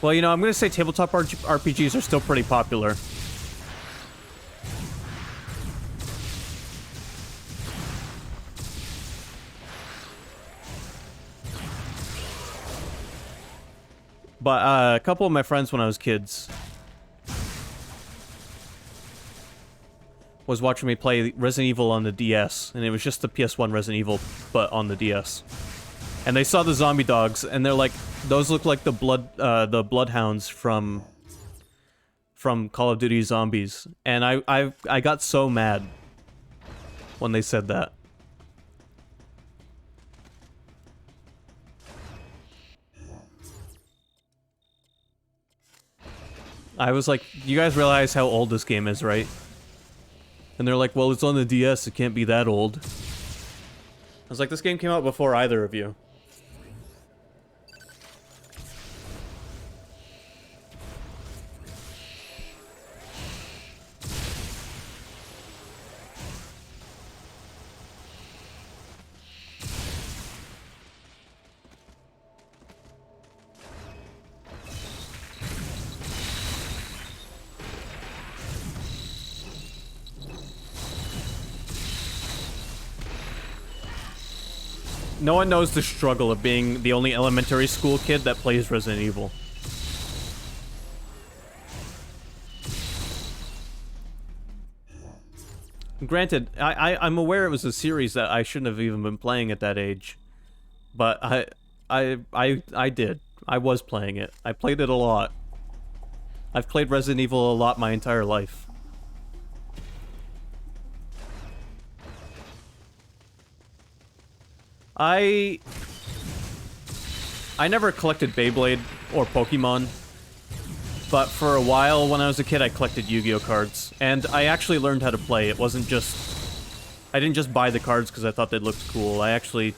Well, you know, I'm gonna say tabletop RPGs are still pretty popular. But a couple of my friends when I was kids, was watching me play Resident Evil on the DS, and it was just the PS1 Resident Evil, but on the DS. And they saw the zombie dogs, and they're like, those look like the bloodhounds from Call of Duty Zombies. And I got so mad when they said that. I was like, you guys realize how old this game is, right? And they're like, well, it's on the DS, it can't be that old. I was like, this game came out before either of you. No one knows the struggle of being the only elementary school kid that plays Resident Evil. Granted, I'm aware it was a series that I shouldn't have even been playing at that age. But I did. I was playing it. I played it a lot. I've played Resident Evil a lot my entire life. I never collected Beyblade or Pokemon, but for a while when I was a kid I collected Yu-Gi-Oh cards, and I actually learned how to play. It wasn't just... I didn't just buy the cards because I thought they looked cool. I actually...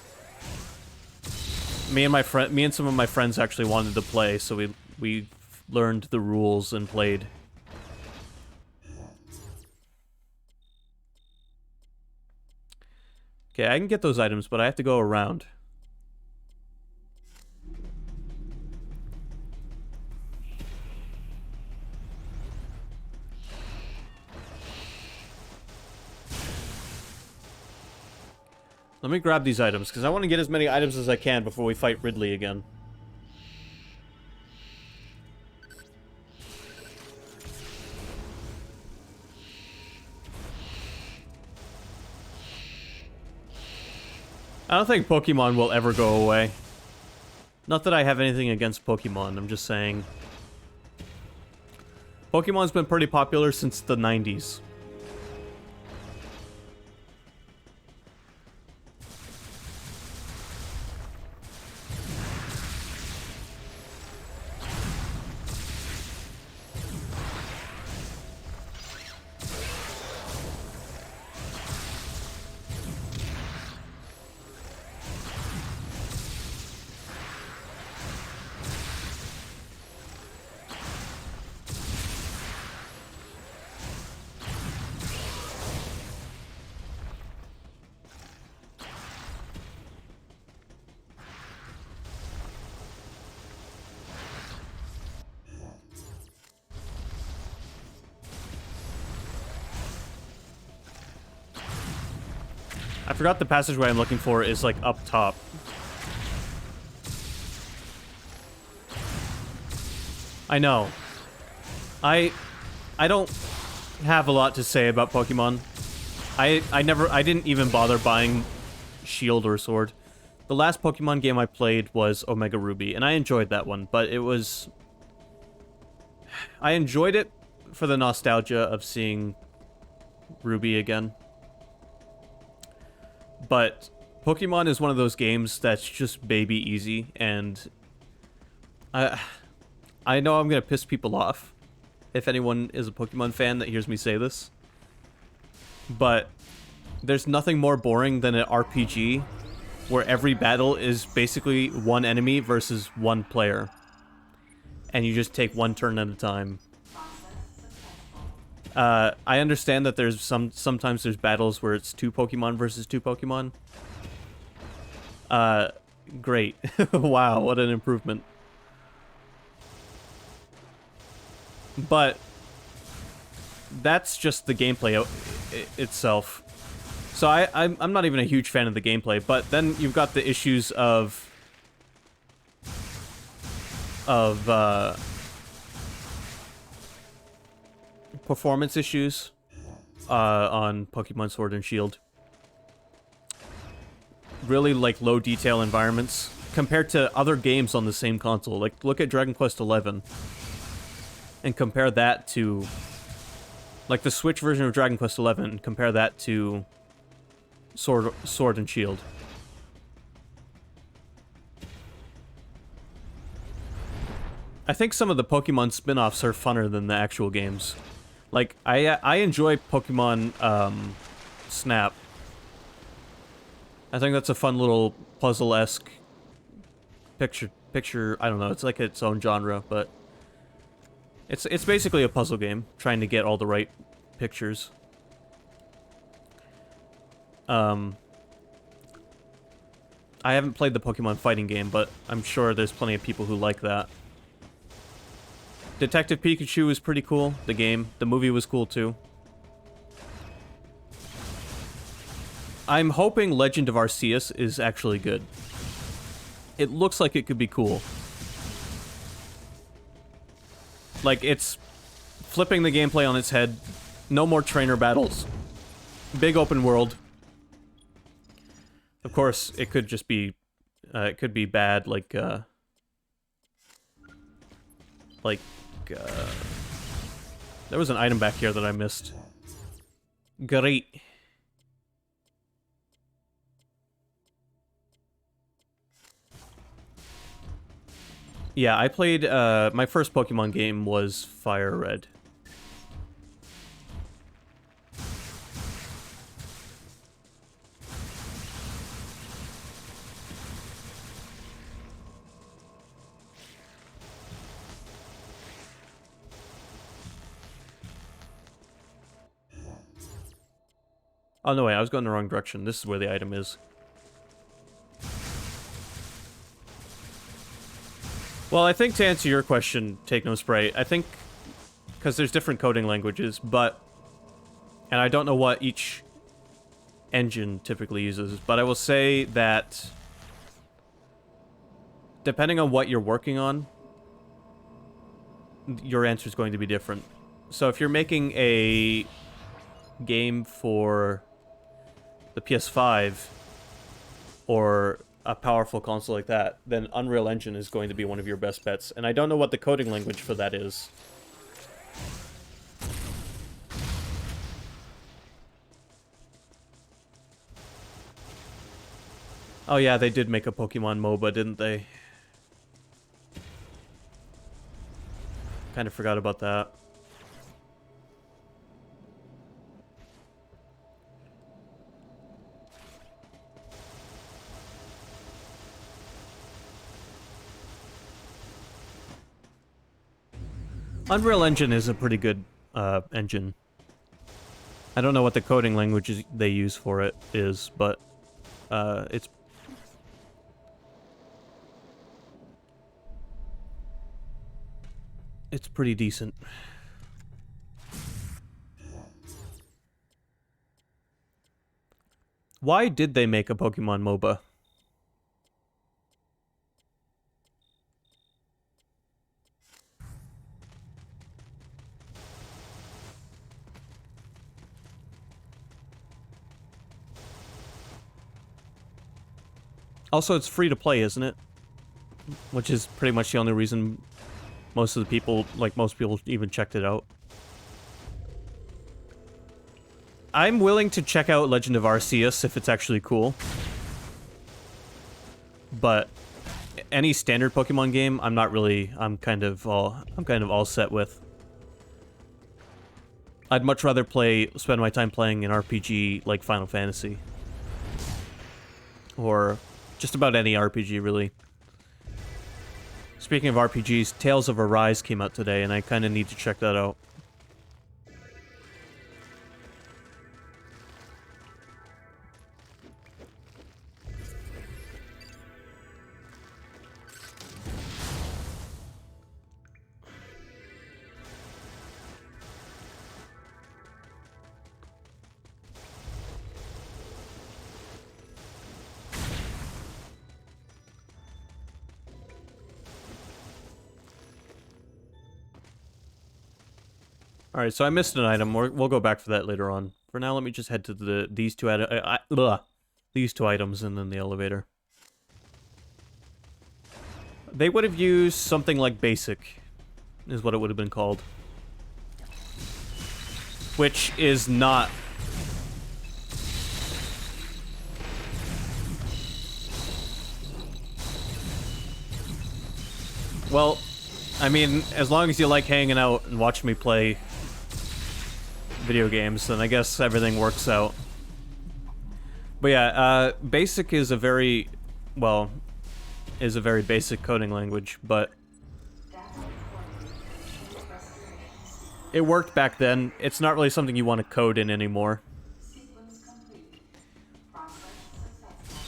Me and some of my friends actually wanted to play, so we learned the rules and played. Okay, I can get those items, but I have to go around. Let me grab these items, because I want to get as many items as I can before we fight Ridley again. I don't think Pokemon will ever go away. Not that I have anything against Pokemon, I'm just saying. Pokemon's been pretty popular since the 90s. I forgot the passageway I'm looking for is, like, up top. I know. I don't have a lot to say about Pokemon. I didn't even bother buying Shield or Sword. The last Pokemon game I played was Omega Ruby, and I enjoyed that one, but it was... I enjoyed it for the nostalgia of seeing Ruby again. But Pokemon is one of those games that's just baby easy, and I know I'm gonna piss people off if anyone is a Pokemon fan that hears me say this, but there's nothing more boring than an RPG where every battle is basically one enemy versus one player, and you just take one turn at a time. I understand that there's sometimes there's battles where it's 2 Pokemon versus 2 Pokemon. Great. Wow, what an improvement. But that's just the gameplay itself. So I'm not even a huge fan of the gameplay, but then you've got the issues of performance issues, on Pokemon Sword and Shield. Really, like, low detail environments compared to other games on the same console. Like, look at Dragon Quest XI and compare that to, like, the Switch version of Dragon Quest XI, and compare that to Sword and Shield. I think some of the Pokemon spin-offs are funner than the actual games. Like, I enjoy Pokemon Snap. I think that's a fun little puzzle-esque picture. I don't know. It's like its own genre, but it's basically a puzzle game trying to get all the right pictures. I haven't played the Pokemon fighting game, but I'm sure there's plenty of people who like that. Detective Pikachu was pretty cool, the game. The movie was cool, too. I'm hoping Legend of Arceus is actually good. It looks like it could be cool. Like, it's flipping the gameplay on its head. No more trainer battles. Big open world. Of course, it could just be... it could be bad, like, there was an item back here that I missed. Great. Yeah, I played, my first Pokemon game was Fire Red. Oh, no, wait, I was going the wrong direction. This is where the item is. Well, I think to answer your question, Take No Sprite, I think... because there's different coding languages, but... and I don't know what each engine typically uses, but I will say that... depending on what you're working on, your answer is going to be different. So if you're making a game for the PS5 or a powerful console like that, then Unreal Engine is going to be one of your best bets. And I don't know what the coding language for that is. Oh yeah, they did make a Pokemon MOBA, didn't they? Kind of forgot about that. Unreal Engine is a pretty good engine. I don't know what the coding language they use for it is, but it's pretty decent. Why did they make a Pokemon MOBA? Also, it's free to play, isn't it? Which is pretty much the only reason most of the people, like most people, even checked it out. I'm willing to check out Legend of Arceus if it's actually cool. But any standard Pokemon game, I'm not really. I'm kind of all set with. I'd much rather spend my time playing an RPG like Final Fantasy. Or just about any RPG, really. Speaking of RPGs, Tales of Arise came out today, and I kind of need to check that out. Alright, so I missed an item. We'll go back for that later on. For now, let me just head to these two items and then the elevator. They would have used something like basic, is what it would have been called. Which is not... Well, I mean, as long as you like hanging out and watching me play video games, then I guess everything works out. But yeah, basic is a very, well, is a very basic coding language, but it worked back then. It's not really something you want to code in anymore.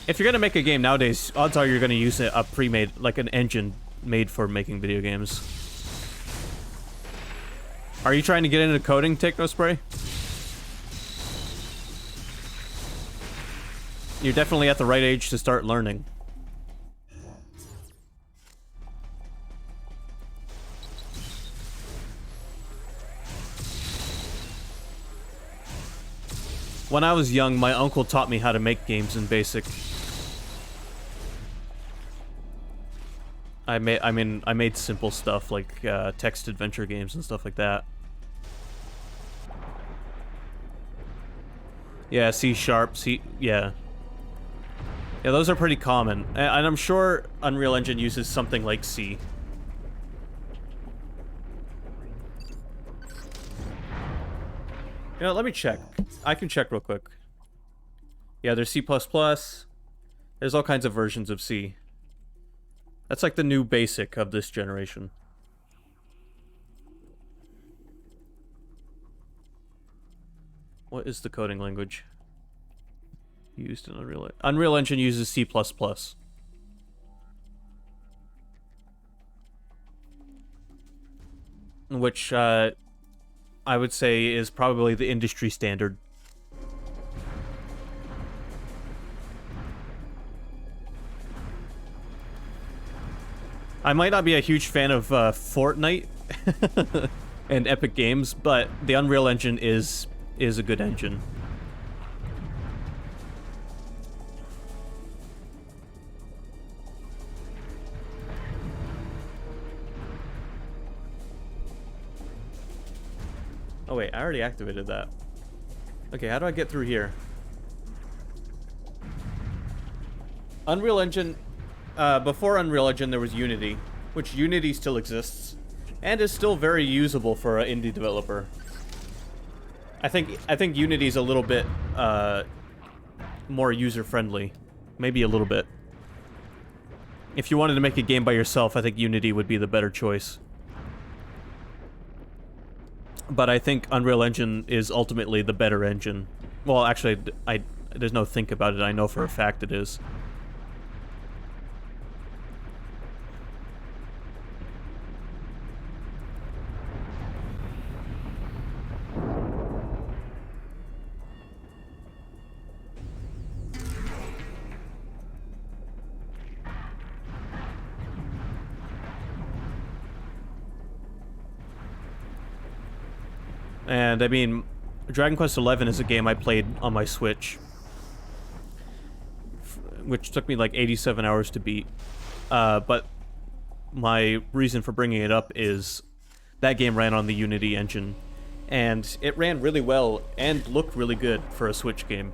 If you're gonna make a game nowadays, odds are you're gonna use a pre-made, like an engine made for making video games. Are you trying to get into coding, Technospray? You're definitely at the right age to start learning. When I was young, my uncle taught me how to make games in BASIC. I made simple stuff like text adventure games and stuff like that. Yeah, C#, yeah. Yeah, those are pretty common. And I'm sure Unreal Engine uses something like C. You know, let me check. I can check real quick. Yeah, there's C++. There's all kinds of versions of C. That's like the new BASIC of this generation. What is the coding language used in Unreal? Unreal Engine uses C++. Which, I would say is probably the industry standard. I might not be a huge fan of Fortnite and Epic Games, but the Unreal Engine is a good engine. Oh wait, I already activated that. Okay, how do I get through here? Unreal Engine... before Unreal Engine, there was Unity, which Unity still exists, and is still very usable for an indie developer. I think Unity's a little bit more user-friendly, maybe a little bit. If you wanted to make a game by yourself, I think Unity would be the better choice. But I think Unreal Engine is ultimately the better engine. Well, actually, there's no think about it. I know for a fact it is. And, I mean, Dragon Quest XI is a game I played on my Switch, which took me like 87 hours to beat. But my reason for bringing it up is that game ran on the Unity engine, and it ran really well and looked really good for a Switch game.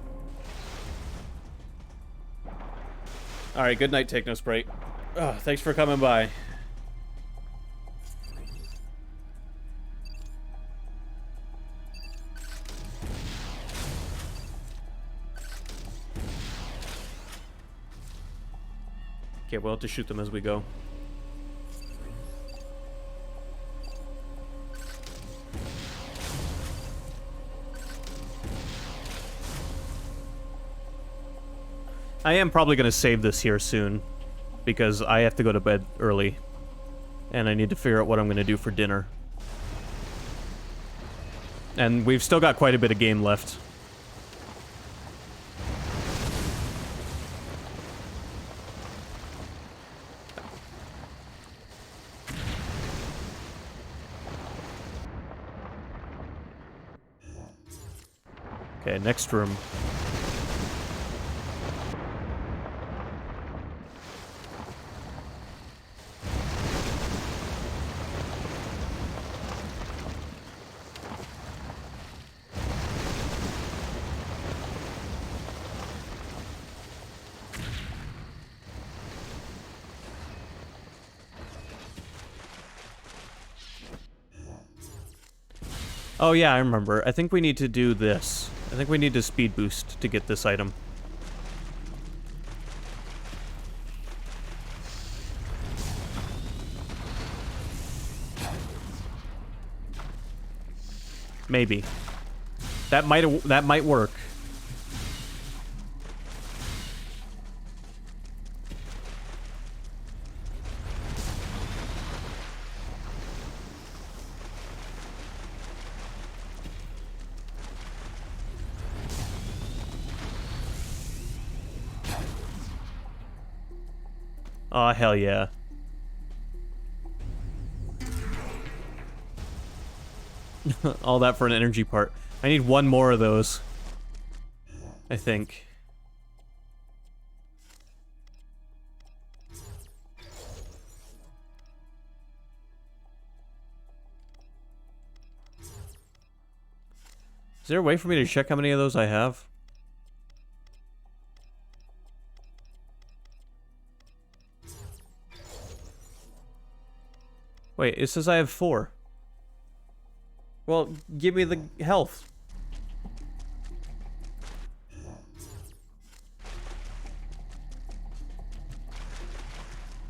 Alright, good night, Technospray. Thanks for coming by. Okay, we'll have to shoot them as we go. I am probably going to save this here soon, because I have to go to bed early, and I need to figure out what I'm going to do for dinner. And we've still got quite a bit of game left. Okay, next room. Oh yeah, I remember. I think we need to do this. I think we need to speed boost to get this item. Maybe. That might work. Aw, hell yeah. All that for an energy part. I need one more of those. I think. Is there a way for me to check how many of those I have? Wait, it says I have 4. Well, give me the health.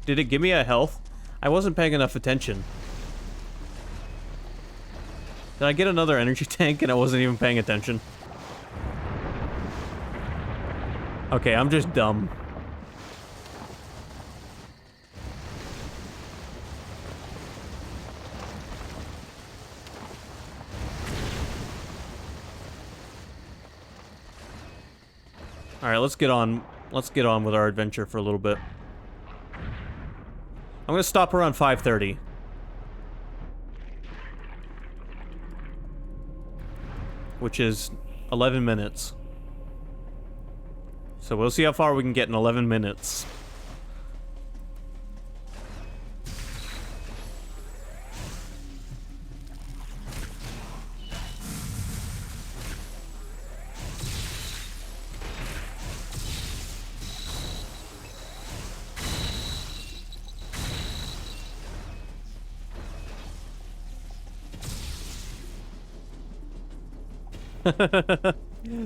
Did it give me a health? I wasn't paying enough attention. Did I get another energy tank and I wasn't even paying attention? Okay, I'm just dumb. Alright, let's get on with our adventure for a little bit. I'm gonna stop around 5:30. Which is 11 minutes. So we'll see how far we can get in 11 minutes.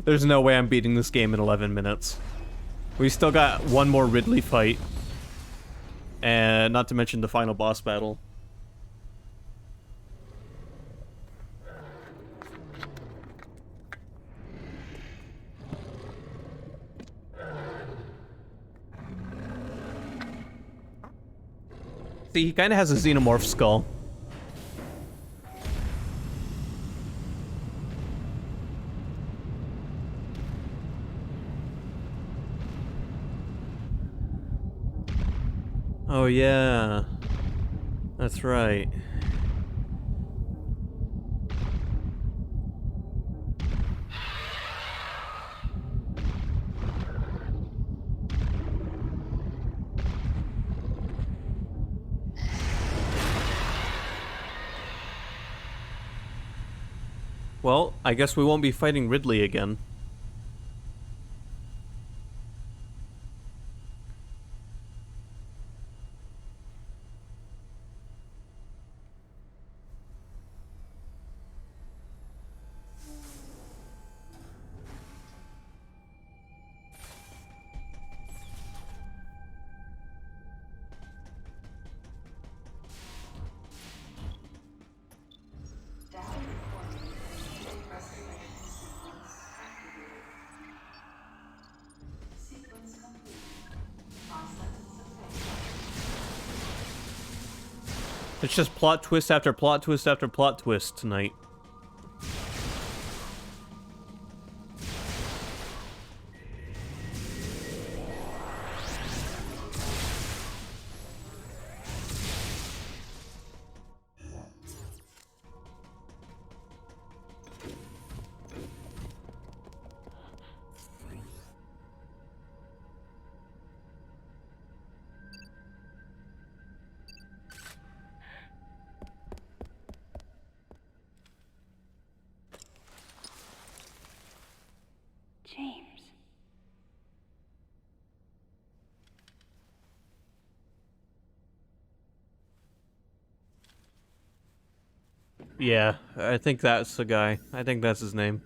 There's no way I'm beating this game in 11 minutes. We still got one more Ridley fight. And not to mention the final boss battle. See, he kind of has a xenomorph skull. Oh yeah, that's right. Well, I guess we won't be fighting Ridley again. Data recording immediate restoration sequence activated. Sequence complete. Process successful. It's just plot twist after plot twist after plot twist tonight. Yeah, I think that's the guy. I think that's his name.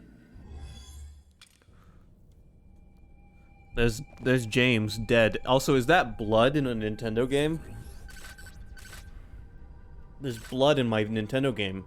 There's James dead. Also, is that blood in a Nintendo game? There's blood in my Nintendo game.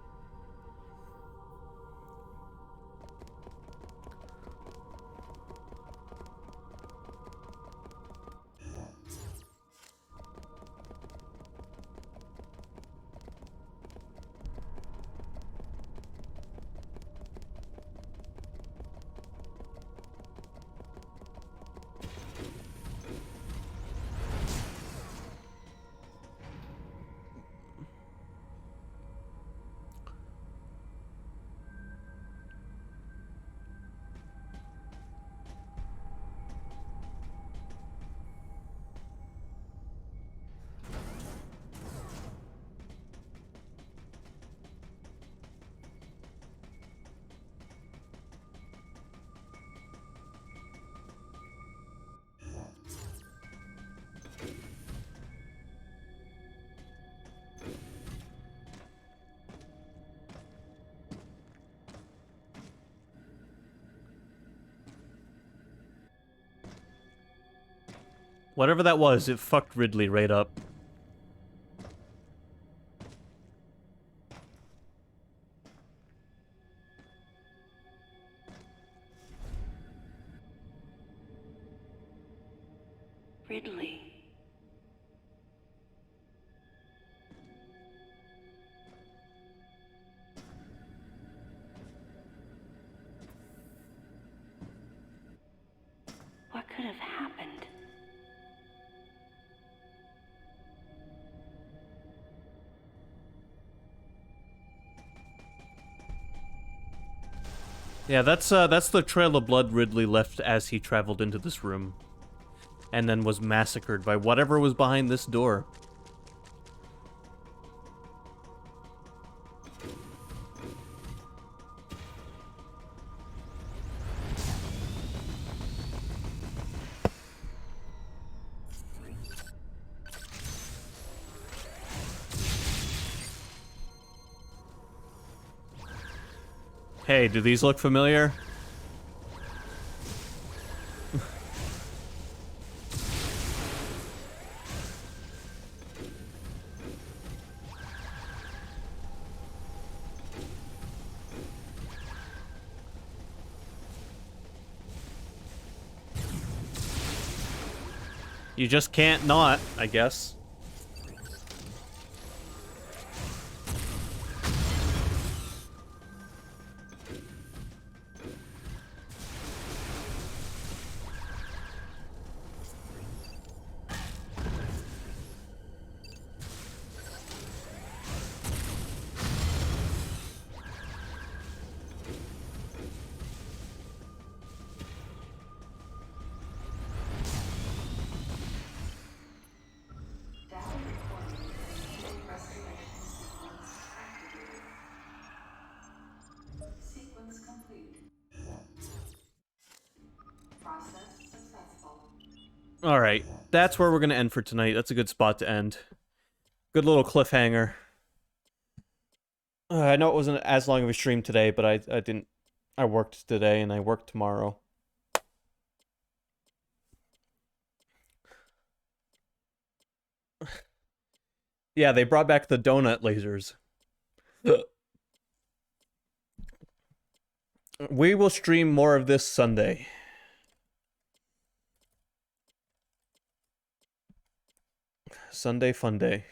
Whatever that was, it fucked Ridley right up. Ridley. What could have happened? Yeah, that's the trail of blood Ridley left as he traveled into this room. And then was massacred by whatever was behind this door. Hey, do these look familiar? You just can't not, I guess. Data recording. Restoration sequence activated. Sequence complete. Process successful. Alright, that's where we're gonna end for tonight. That's a good spot to end. Good little cliffhanger. I know it wasn't as long of a stream today, but I didn't... I worked today and I work tomorrow. Yeah, they brought back the donut lasers. We will stream more of this Sunday. Sunday fun day.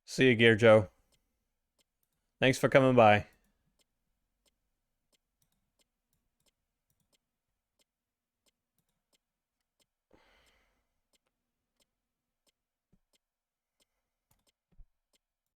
See you, Gear Joe. Thanks for coming by.